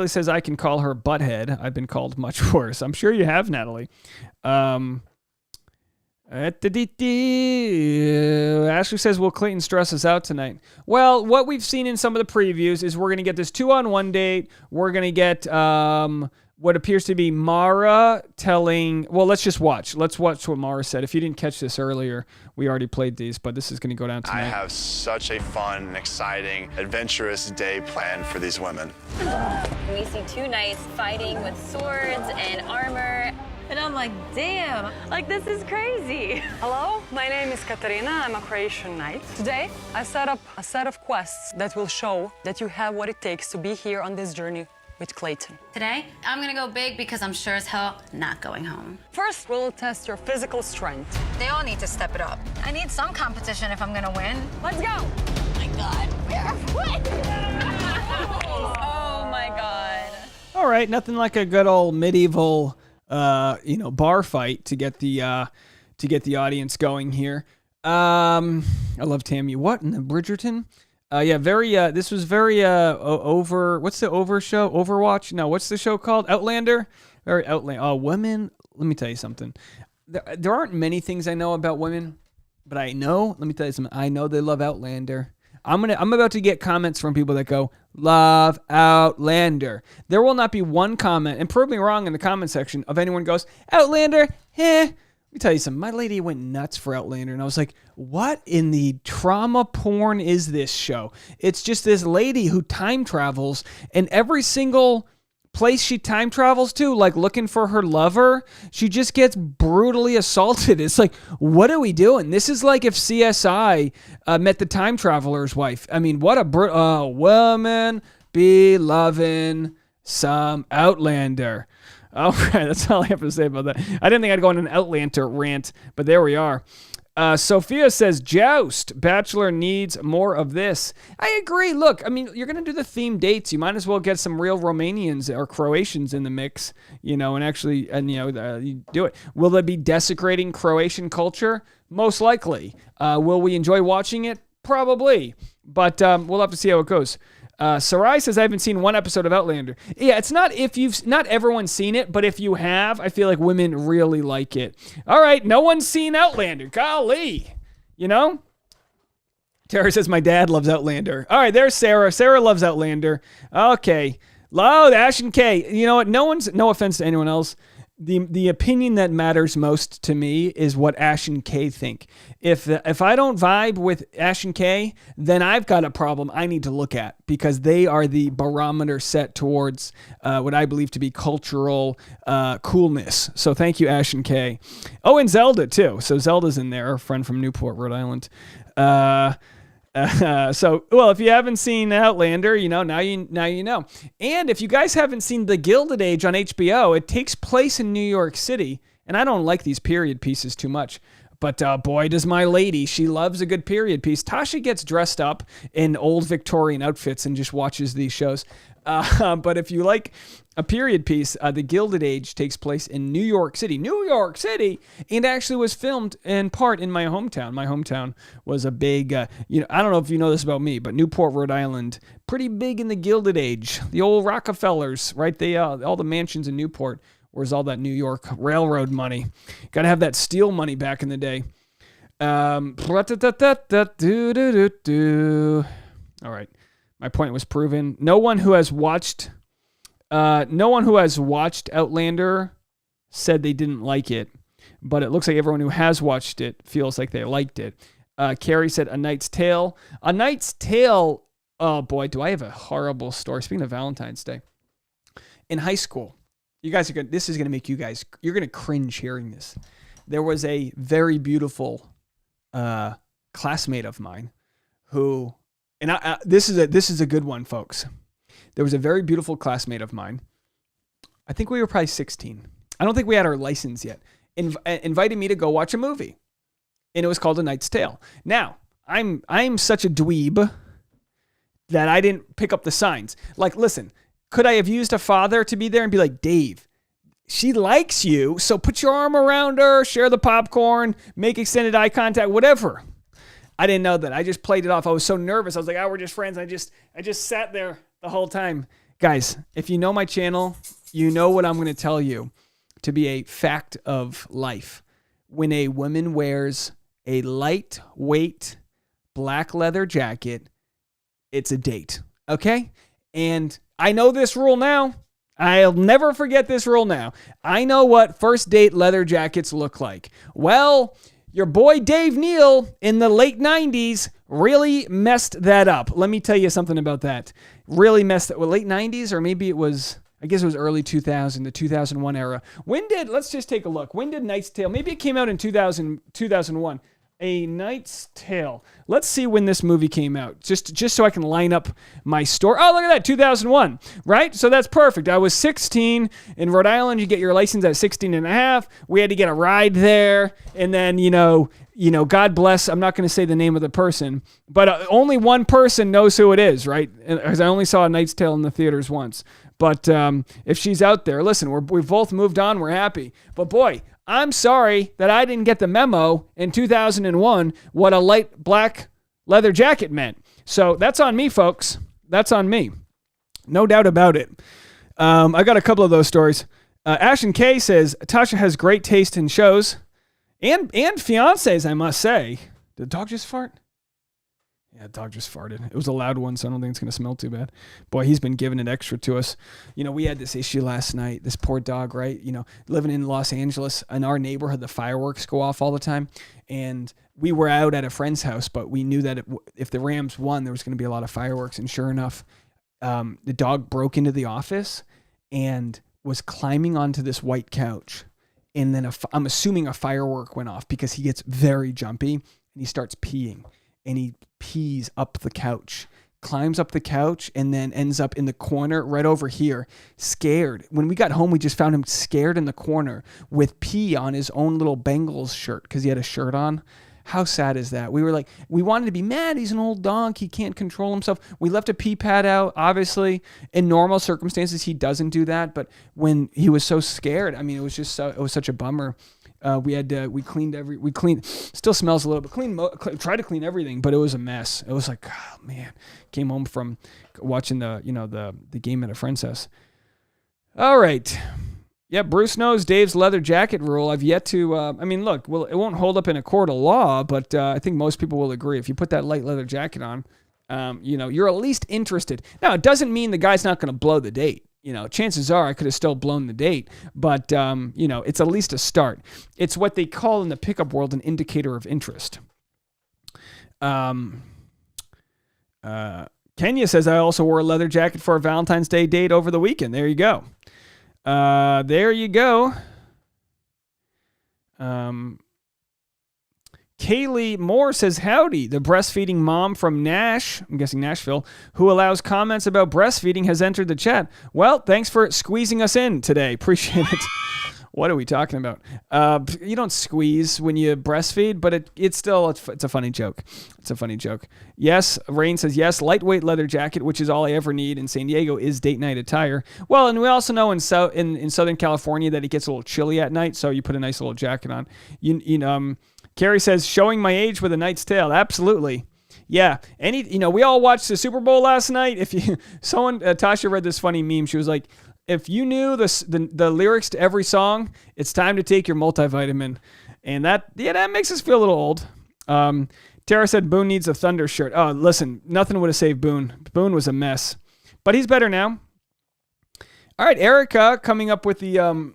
S12: says, I can call her butthead. I've been called much worse. I'm sure you have, Natalie. Ashley says, will Clayton stress us out tonight? Well, what we've seen in some of the previews is we're going to get this 2-on-1 date. We're going to get what appears to be Mara telling... Well, let's just watch. Let's watch what Mara said. If you didn't catch this earlier, we already played these, but this is going to go down tonight.
S14: I have such a fun, exciting, adventurous day planned for these women.
S20: We see two knights fighting with swords and armor. And I'm like, damn, like this is crazy.
S21: Hello, my name is Katarina. I'm a Croatian knight. Today, I set up a set of quests that will show that you have what it takes to be here on this journey with Clayton.
S20: Today, I'm gonna go big because I'm sure as hell not going home.
S21: First, we'll test your physical strength.
S20: They all need to step it up. I need some competition if I'm gonna win.
S21: Let's go.
S20: Oh my God, oh my God.
S12: All right, nothing like a good old medieval bar fight to get the audience going here. I love Tammy. What in the Bridgerton? This was very over. What's the over show? Overwatch? No, what's the show called? Outlander? Very Outlander. Oh, women. Let me tell you something. There aren't many things I know about women, but I know. Let me tell you something. I know they love Outlander. I'm about to get comments from people that go, love Outlander. There will not be one comment, and prove me wrong in the comment section, of anyone goes, Outlander, Let me tell you something. My lady went nuts for Outlander, and I was like, what in the trauma porn is this show? It's just this lady who time travels, and every single place she time travels to, like looking for her lover, she just gets brutally assaulted. It's like, what are we doing? This is like if CSI met the time traveler's wife. I mean, what a woman be loving some Outlander. All right, that's all I have to say about that. I didn't think I'd go on an Outlander rant, but there we are. Sophia says, Joust, Bachelor needs more of this. I agree. Look, I mean, you're going to do the theme dates. You might as well get some real Romanians or Croatians in the mix, and actually, you do it. Will they be desecrating Croatian culture? Most likely. Will we enjoy watching it? Probably. But we'll have to see how it goes. Sarai says, I haven't seen one episode of Outlander. Yeah, it's not not everyone's seen it, but if you have, I feel like women really like it. All right, no one's seen Outlander. Golly. Tara says, my dad loves Outlander. All right, there's Sarah. Sarah loves Outlander. Okay. Oh, Ash and Kay. You know what? No offense to anyone else. the opinion that matters most to me is what Ash and Kay think. If I don't vibe with Ash and Kay, then I've got a problem I need to look at, because they are the barometer set towards what I believe to be cultural coolness. So thank you, Ash and Kay. Oh, and Zelda too. So Zelda's in there, a friend from Newport, Rhode Island. If you haven't seen Outlander, now you know. And if you guys haven't seen The Gilded Age on HBO, it takes place in New York City. And I don't like these period pieces too much. But boy, does my lady. She loves a good period piece. Tasha gets dressed up in old Victorian outfits and just watches these shows. But if you like a period piece, The Gilded Age takes place in New York City, and actually was filmed in part in my hometown. My hometown was a big, I don't know if you know this about me, but Newport, Rhode Island, pretty big in the Gilded Age. The old Rockefellers, right? All the mansions in Newport. Where's all that New York railroad money? Got to have that steel money back in the day. All right. My point was proven. No one who has watched Outlander said they didn't like it, but it looks like everyone who has watched it feels like they liked it. Carrie said A Knight's Tale. A Knight's Tale. Oh boy, do I have a horrible story. Speaking of Valentine's Day, in high school, you guys are this is going to make you're going to cringe hearing this. There was a very beautiful classmate of mine who. And this is a good one, folks. There was a very beautiful classmate of mine. I think we were probably 16. I don't think we had our license yet. Invited me to go watch a movie, and it was called A Knight's Tale. Now, I'm such a dweeb that I didn't pick up the signs. Like, listen, could I have used a father to be there and be like, Dave, she likes you, so put your arm around her, share the popcorn, make extended eye contact, whatever. I didn't know that. I just played it off. I was so nervous. I was like, we're just friends. I just sat there the whole time. Guys, if you know my channel, you know what I'm going to tell you to be a fact of life. When a woman wears a lightweight black leather jacket, it's a date. Okay? And I know this rule now. I'll never forget this rule now. I know what first date leather jackets look like. Well, your boy Dave Neal in the late 90s really messed that up. Let me tell you something about that. Really messed it. Well, late 90s, or maybe it was, I guess it was early 2000, the 2001 era. Let's just take a look. When did Knight's Tale? Maybe it came out in 2001. A Knight's Tale. Let's see when this movie came out, just so I can line up my story. Oh, look at that, 2001, right? So that's perfect. I was 16. In Rhode Island, you get your license at 16 and a half. We had to get a ride there, and then, God bless, I'm not going to say the name of the person, but only one person knows who it is, right? Because I only saw A Knight's Tale in the theaters once. But if she's out there, listen, we've both moved on. We're happy. But boy, I'm sorry that I didn't get the memo in 2001 what a light black leather jacket meant. So that's on me, folks. That's on me. No doubt about it. I got a couple of those stories. Ashton K says, Tasha has great taste in shows and fiancés, I must say. Did the dog just fart? Yeah, the dog just farted. It was a loud one, so I don't think it's going to smell too bad. Boy, he's been giving it extra to us. We had this issue last night. This poor dog, right? Living in Los Angeles, in our neighborhood, the fireworks go off all the time. And we were out at a friend's house, but we knew that if the Rams won, there was going to be a lot of fireworks. And sure enough, the dog broke into the office and was climbing onto this white couch. And then I'm assuming a firework went off because he gets very jumpy and he starts peeing. And he pees up the couch, climbs up the couch, and then ends up in the corner right over here, scared. When we got home, we just found him scared in the corner with pee on his own little Bengals shirt because he had a shirt on. How sad is that? We were like, we wanted to be mad. He's an old dog. He can't control himself. We left a pee pad out. Obviously, in normal circumstances, he doesn't do that. But when he was so scared, it was just it was such a bummer. We cleaned, still smells a little bit, tried to clean everything, but it was a mess. It was like, oh man, came home from watching the game at a friend's house. All right. Yeah, Bruce knows Dave's leather jacket rule. I've yet to, look, well, it won't hold up in a court of law, but I think most people will agree. If you put that light leather jacket on, you're at least interested. Now, it doesn't mean the guy's not going to blow the date. chances are I could have still blown the date, but, it's at least a start. It's what they call in the pickup world an indicator of interest. Kenya says, I also wore a leather jacket for a Valentine's Day date over the weekend. There you go. Kaylee Moore says, howdy. The breastfeeding mom from I'm guessing Nashville, who allows comments about breastfeeding has entered the chat. Well, thanks for squeezing us in today. Appreciate it. What are we talking about? You don't squeeze when you breastfeed, but it's a funny joke. It's a funny joke. Yes, Rain says, yes, lightweight leather jacket, which is all I ever need in San Diego, is date night attire. Well, and we also know in Southern California that it gets a little chilly at night, so you put a nice little jacket on. Carrie says, showing my age with a Knight's Tale. Absolutely. Yeah. We all watched the Super Bowl last night. Tasha read this funny meme. She was like, if you knew the lyrics to every song, it's time to take your multivitamin. And that makes us feel a little old. Tara said Boone needs a Thunder shirt. Oh, listen, nothing would have saved Boone. Boone was a mess. But he's better now. All right, Erica coming up with the,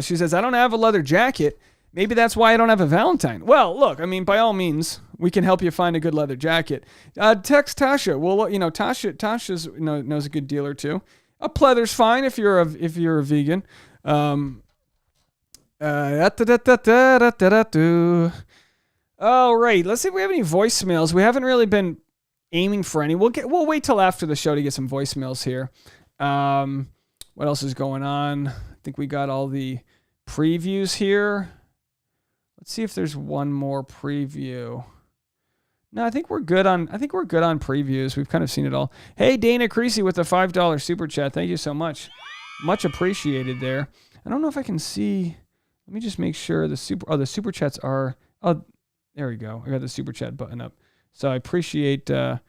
S12: she says, I don't have a leather jacket. Maybe that's why I don't have a Valentine. Well, look, by all means, we can help you find a good leather jacket. Text Tasha. Well, Tasha's knows a good deal or two. A pleather's fine if you're a vegan. All right, let's see if we have any voicemails. We haven't really been aiming for any. We'll wait till after the show to get some voicemails here. What else is going on? I think we got all the previews here. Let's see if there's one more preview. No, I think we're good on previews. We've kind of seen it all. Hey, Dana Creasy with the $5 super chat. Thank you so much. Much appreciated there. I don't know if I can see. Let me just make sure the super chats are. Oh, there we go. I got the super chat button up. So I appreciate the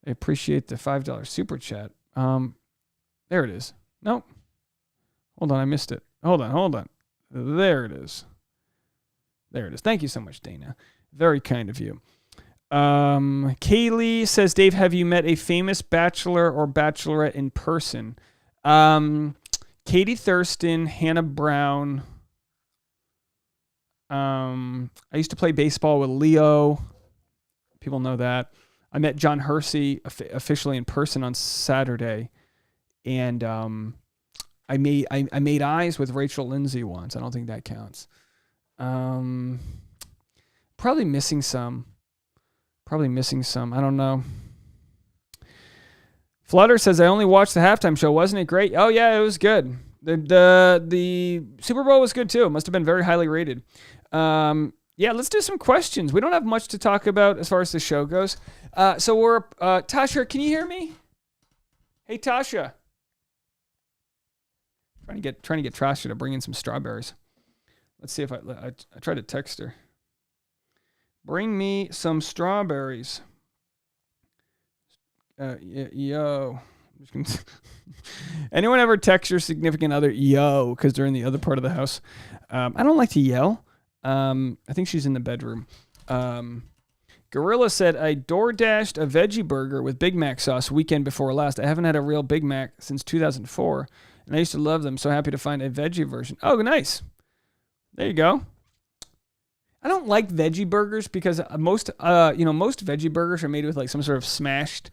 S12: $5 super chat. There it is. Nope. Hold on, I missed it. Hold on. There it is. Thank you so much, Dana. Very kind of you. Kaylee says, Dave, have you met a famous bachelor or bachelorette in person? Katie Thurston, Hannah Brown. I used to play baseball with Leo. People know that. I met John Hersey officially in person on Saturday. And I made eyes with Rachel Lindsay once. I don't think that counts. Probably missing some. I don't know. Flutter says, I only watched the halftime show. Wasn't it great? Oh, yeah, it was good. The Super Bowl was good, too. It must have been very highly rated. Let's do some questions. We don't have much to talk about as far as the show goes. So we're... Tasha, can you hear me? Hey, Tasha. Trying to get Tasha to bring in some strawberries. Let's see if I try to text her. Bring me some strawberries. Yo. Anyone ever text your significant other yo because they're in the other part of the house? I don't like to yell. I think she's in the bedroom. Gorilla said, I DoorDashed a veggie burger with Big Mac sauce weekend before last. I haven't had a real Big Mac since 2004, and I used to love them. So happy to find a veggie version. Oh, nice. There you go. I don't like veggie burgers because most veggie burgers are made with like some sort of smashed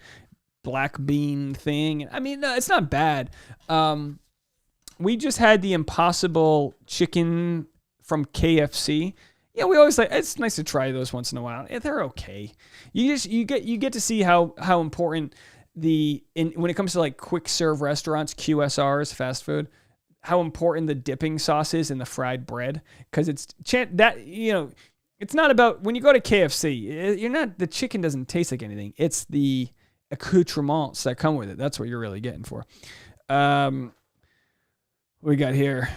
S12: black bean thing. It's not bad. We just had the Impossible chicken from KFC. Yeah, we always it's nice to try those once in a while. They're okay. You get to see how important when it comes to like quick serve restaurants, QSRs, fast food, how important the dipping sauce is in the fried bread, because it's not about when you go to KFC, the chicken doesn't taste like anything. It's the accoutrements that come with it. That's what you're really getting for. We got here.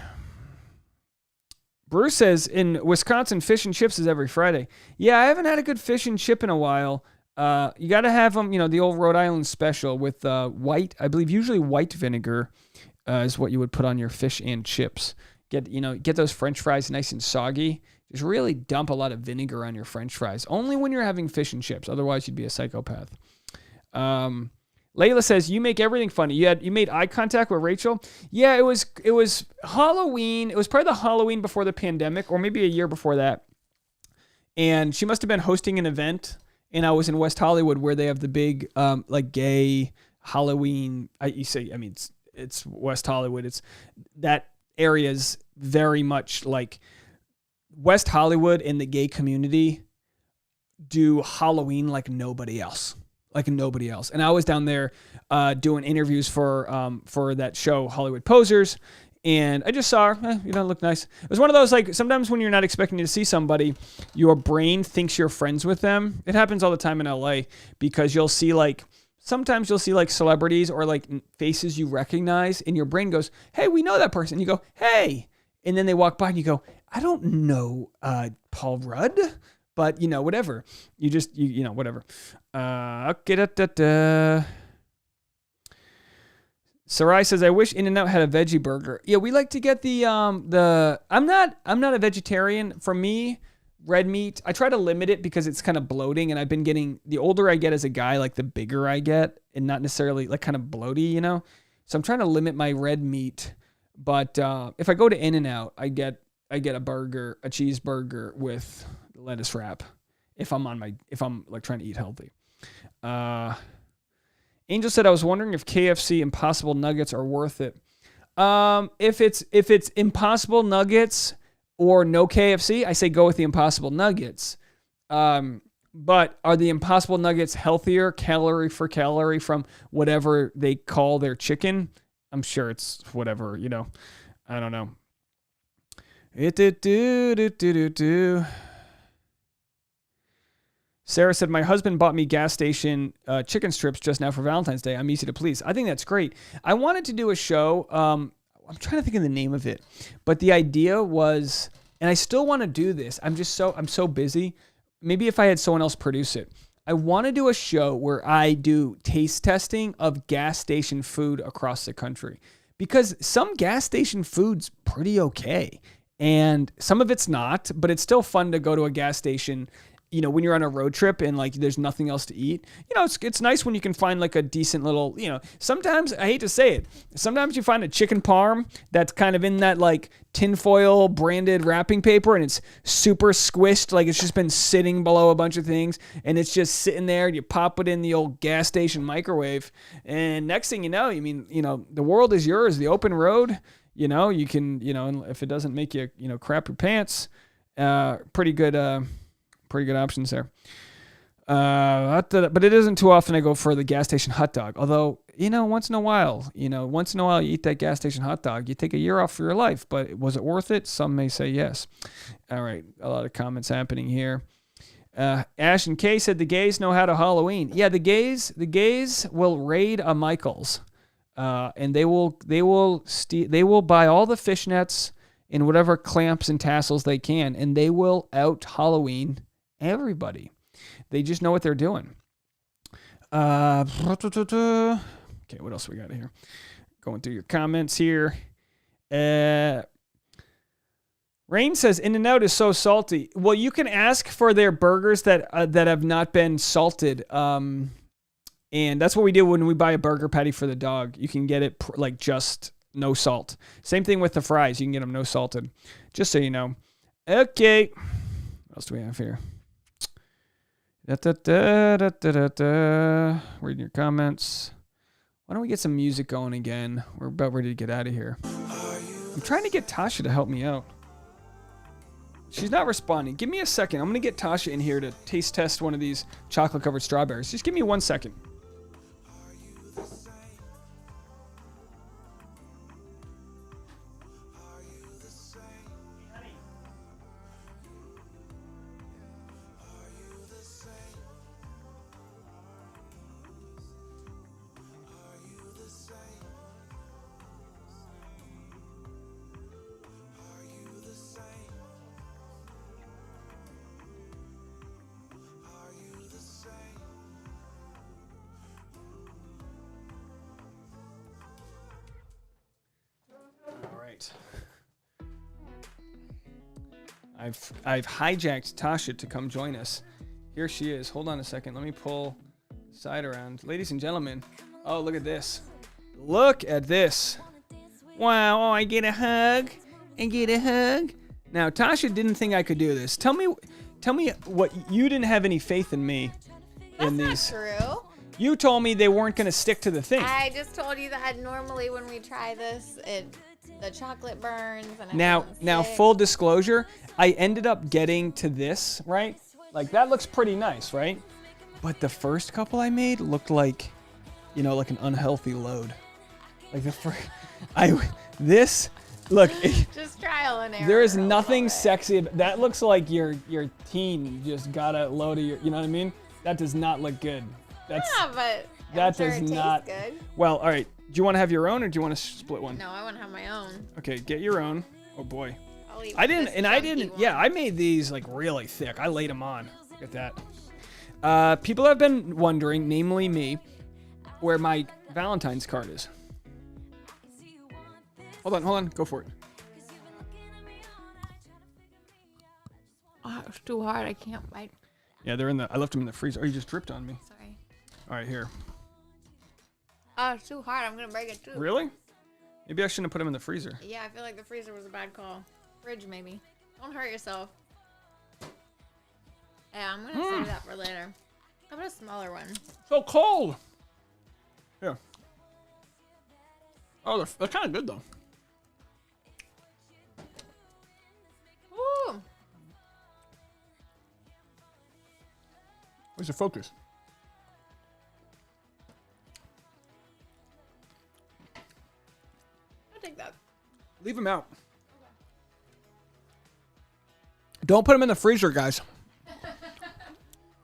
S12: Bruce says, in Wisconsin, fish and chips is every Friday. Yeah, I haven't had a good fish and chip in a while. You got to have them, the old Rhode Island special with white, I believe usually white vinegar is what you would put on your fish and chips. Get those French fries nice and soggy. Just really dump a lot of vinegar on your French fries. Only when you're having fish and chips. Otherwise, you'd be a psychopath. Layla says, you make everything funny. You made eye contact with Rachel? Yeah, it was Halloween. It was probably the Halloween before the pandemic, or maybe a year before that. And she must have been hosting an event, and I was in West Hollywood where they have the big like gay Halloween. It's West Hollywood. It's that area's very much like West Hollywood and the gay community do Halloween like nobody else. And I was down there doing interviews for that show, Hollywood Posers. And I just saw her. You don't look nice. It was one of those, like, sometimes when you're not expecting to see somebody, your brain thinks you're friends with them. It happens all the time in LA because sometimes you'll see celebrities or like faces you recognize, and your brain goes, hey, we know that person. You go, hey. And then they walk by and you go, I don't know Paul Rudd, but whatever. You whatever. Okay, Sarai says, I wish In-N-Out had a veggie burger. Yeah, we like to get the I'm not a vegetarian. For me, red meat, I try to limit it because it's kind of bloating, and I've been getting, the older I get as a guy, like the bigger I get, and not necessarily like kind of bloaty, So I'm trying to limit my red meat. But if I go to In-N-Out, I get a cheeseburger with lettuce wrap if I'm like trying to eat healthy. Angel said, I was wondering if KFC Impossible Nuggets are worth it. If it's Impossible Nuggets or no KFC, I say go with the Impossible Nuggets. But are the Impossible Nuggets healthier calorie for calorie from whatever they call their chicken? I'm sure it's whatever, I don't know. Sarah said, my husband bought me gas station chicken strips just now for Valentine's Day. I'm easy to please. I think that's great. I wanted to do a show. I'm trying to think of the name of it. But the idea was, and I still want to do this. I'm so busy. Maybe if I had someone else produce it. I want to do a show where I do taste testing of gas station food across the country. Because some gas station food's pretty okay. And some of it's not, but it's still fun to go to a gas station when you're on a road trip and like there's nothing else to eat. It's nice when you can find like a decent little, sometimes, I hate to say it, sometimes you find a chicken parm that's kind of in that like tinfoil branded wrapping paper and it's super squished, like it's just been sitting below a bunch of things and it's just sitting there. You pop it in the old gas station microwave and next thing you know, the world is yours, the open road, you can, and if it doesn't make you, crap your pants, pretty good options there. But it isn't too often I go for the gas station hot dog. Although, once in a while you eat that gas station hot dog, you take a year off for your life. But was it worth it? Some may say yes. All right. A lot of comments happening here. Ash and Kay said the gays know how to Halloween. Yeah, the gays will raid a Michael's. And they will buy all the fishnets and whatever clamps and tassels they can, and they will out Halloween everybody. They just know what they're doing. Okay, what else we got here? Going through your comments here. Rain says In-N-Out is so salty. Well, you can ask for their burgers that have not been salted. And that's what we do when we buy a burger patty for the dog. You can get it like just no salt. Same thing with the fries. You can get them no salted. Just so you know. Okay. What else do we have here? Reading your comments. Why don't we get some music going again? We're about ready to get out of here. I'm trying to get Tasha to help me out. She's not responding. Give me a second. I'm going to get Tasha in here to taste test one of these chocolate-covered strawberries. Just give me 1 second. I've hijacked Tasha to come join us. Here she is. Hold on a second. Let me pull the side around. Ladies and gentlemen, Oh, look at this. Look at this. Wow, oh, I get a hug. I get a hug. Now, Tasha didn't think I could do this. Tell me what, you didn't have any faith in me in these.
S2: That's not true.
S12: You told me they weren't going to stick to the thing.
S2: I just told you that normally when we try this, the chocolate burns. And
S12: Now, full disclosure, I ended up getting to this, right? Like, that looks pretty nice, right? But the first couple I made looked like, like an unhealthy load. Like look.
S2: Just trial and error.
S12: There is nothing sexy. That looks like your teen just got a load of you know what I mean? That does not look good.
S2: But
S12: that
S2: sure
S12: does
S2: it
S12: not.
S2: tastes good.
S12: Well, all right. Do you want to have your own or do you want to split one?
S2: No, I want to have my own.
S12: Okay, get your own. Oh boy.
S2: I
S12: didn't. Yeah, I made these like really thick. I laid them on. Look at that. People have been wondering, namely me, where my Valentine's card is. Hold on. Go for it.
S2: Oh, it's too hard. I can't bite.
S12: Yeah, I left them in the freezer. Oh, you just dripped on me.
S2: Sorry.
S12: All right, here.
S2: Oh, it's too hard. I'm going to break it too.
S12: Really? Maybe I shouldn't have put them in the freezer.
S2: Yeah, I feel like the freezer was a bad call. Fridge, maybe. Don't hurt yourself. Yeah, I'm going to save that for later. How about a smaller one?
S12: So cold. Yeah. Oh, they're kind of good, though.
S2: Ooh.
S12: Where's your focus?
S2: I'll take that.
S12: Leave them out. Don't put them in the freezer, guys.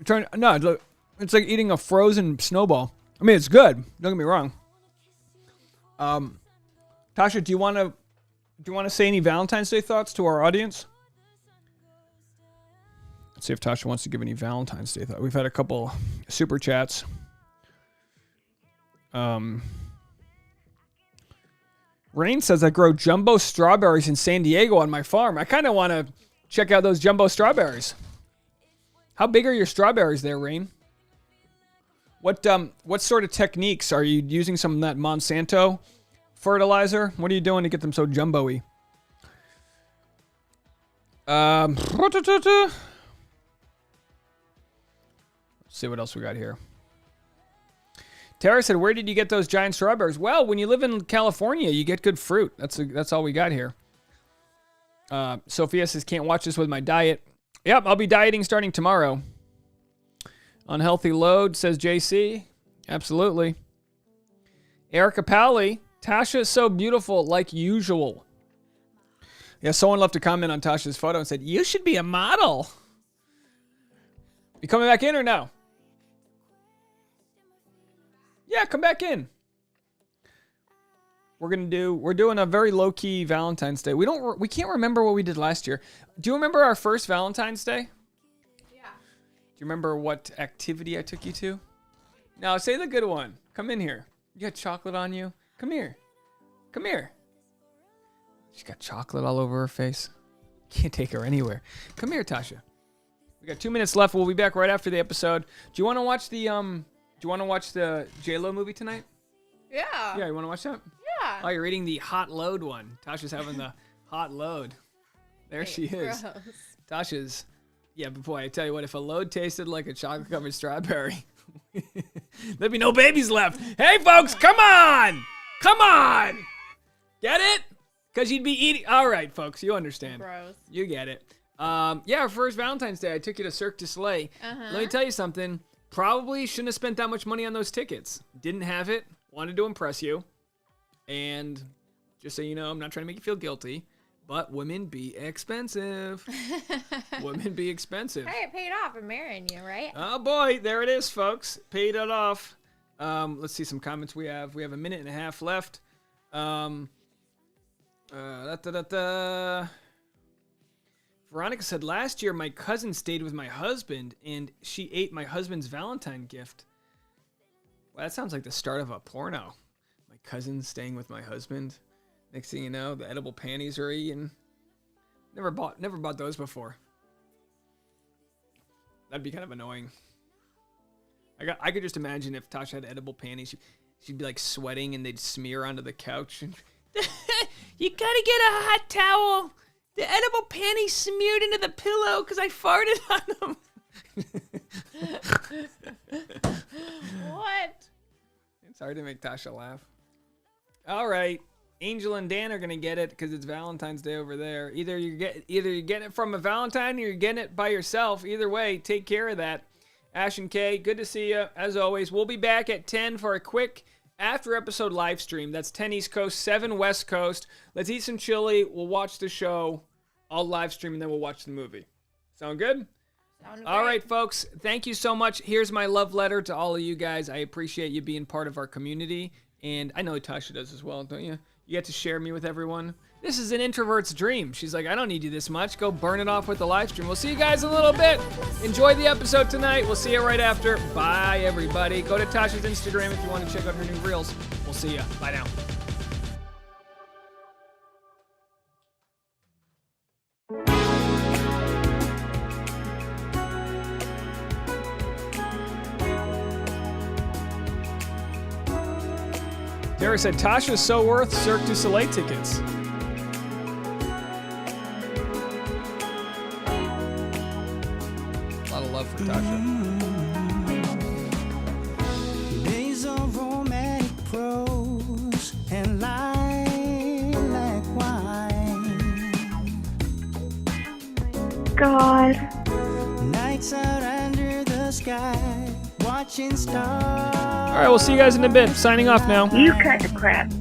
S12: It's like eating a frozen snowball. I mean, it's good. Don't get me wrong. Tasha, do you want to say any Valentine's Day thoughts to our audience? Let's see if Tasha wants to give any Valentine's Day thoughts. We've had a couple super chats. Rain says, I grow jumbo strawberries in San Diego on my farm. I kind of want to check out those jumbo strawberries. How big are your strawberries there, Rain? What sort of techniques? Are you using some of that Monsanto fertilizer? What are you doing to get them so jumbo-y? Let's see what else we got here. Tara said, where did you get those giant strawberries? Well, when you live in California, you get good fruit. That's all we got here. Sophia says, can't watch this with my diet. Yep, I'll be dieting starting tomorrow. Unhealthy load, says JC. Absolutely. Erica Pally, Tasha is so beautiful, like usual. Yeah, someone left a comment on Tasha's photo and said, you should be a model. You coming back in or no? Yeah, come back in. We're doing a very low-key Valentine's Day. We can't remember what we did last year. Do you remember our first Valentine's Day?
S2: Yeah.
S12: Do you remember what activity I took you to? No, say the good one. Come in here. You got chocolate on you? Come here. Come here. She's got chocolate all over her face. Can't take her anywhere. Come here, Tasha. We got 2 minutes left. We'll be back right after the episode. Do you want to watch the J-Lo movie tonight?
S2: Yeah.
S12: Yeah, you want to watch that?
S2: Yeah.
S12: Oh, you're eating the hot load one. Tasha's having the hot load. There she is.
S2: Gross.
S12: Tasha's. Yeah, but boy, I tell you what, if a load tasted like a chocolate-covered strawberry, there'd be no babies left. Hey, folks, come on! Come on! Get it? Because you'd be eating. All right, folks, you understand.
S2: Gross.
S12: You get it. Yeah, our first Valentine's Day, I took you to Cirque du Soleil. Let me tell you something. Probably shouldn't have spent that much money on those tickets. Didn't have it. Wanted to impress you. And just so you know, I'm not trying to make you feel guilty, but women be expensive. Women be expensive.
S2: Hey, it paid off. I'm marrying you, right?
S12: Oh boy, there it is, folks. Paid it off. Let's see some comments we have. We have a minute and a half left. Veronica said, last year my cousin stayed with my husband and she ate my husband's Valentine gift. Well, that sounds like the start of a porno. My cousin staying with my husband. Next thing you know, the edible panties are eaten. Never bought those before. That'd be kind of annoying. I could just imagine if Tasha had edible panties. she'd be like sweating and they'd smear onto the couch. And you gotta get a hot towel. The edible panties smeared into the pillow because I farted on them.
S2: What?
S12: It's hard to make Tasha laugh. All right. Angel and Dan are going to get it because it's Valentine's Day over there. Either you're getting it from a Valentine or you're getting it by yourself. Either way, take care of that. Ash and Kay, good to see you. As always, we'll be back at 10 for a quick after-episode live stream. That's 10 East Coast, 7 West Coast. Let's eat some chili. We'll watch the show. I'll live stream, and then we'll watch the movie. Sound good?
S2: Sound
S12: All
S2: great.
S12: right, folks. Thank you so much. Here's my love letter to all of you guys. I appreciate you being part of our community. And I know Tasha does as well, don't you? You get to share me with everyone. This is an introvert's dream. She's like, I don't need you this much. Go burn it off with the live stream. We'll see you guys in a little bit. Enjoy the episode tonight. We'll see you right after. Bye, everybody. Go to Tasha's Instagram if you want to check out her new reels. We'll see you. Bye now. Dara said, Tasha's so worth Cirque du Soleil tickets. A lot of love for Tasha.
S1: Days of romantic prose and lilac wine.
S8: God.
S1: Nights out under the sky, watching stars.
S12: All right, we'll see you guys in a bit. Signing off now.
S8: You cut the crap.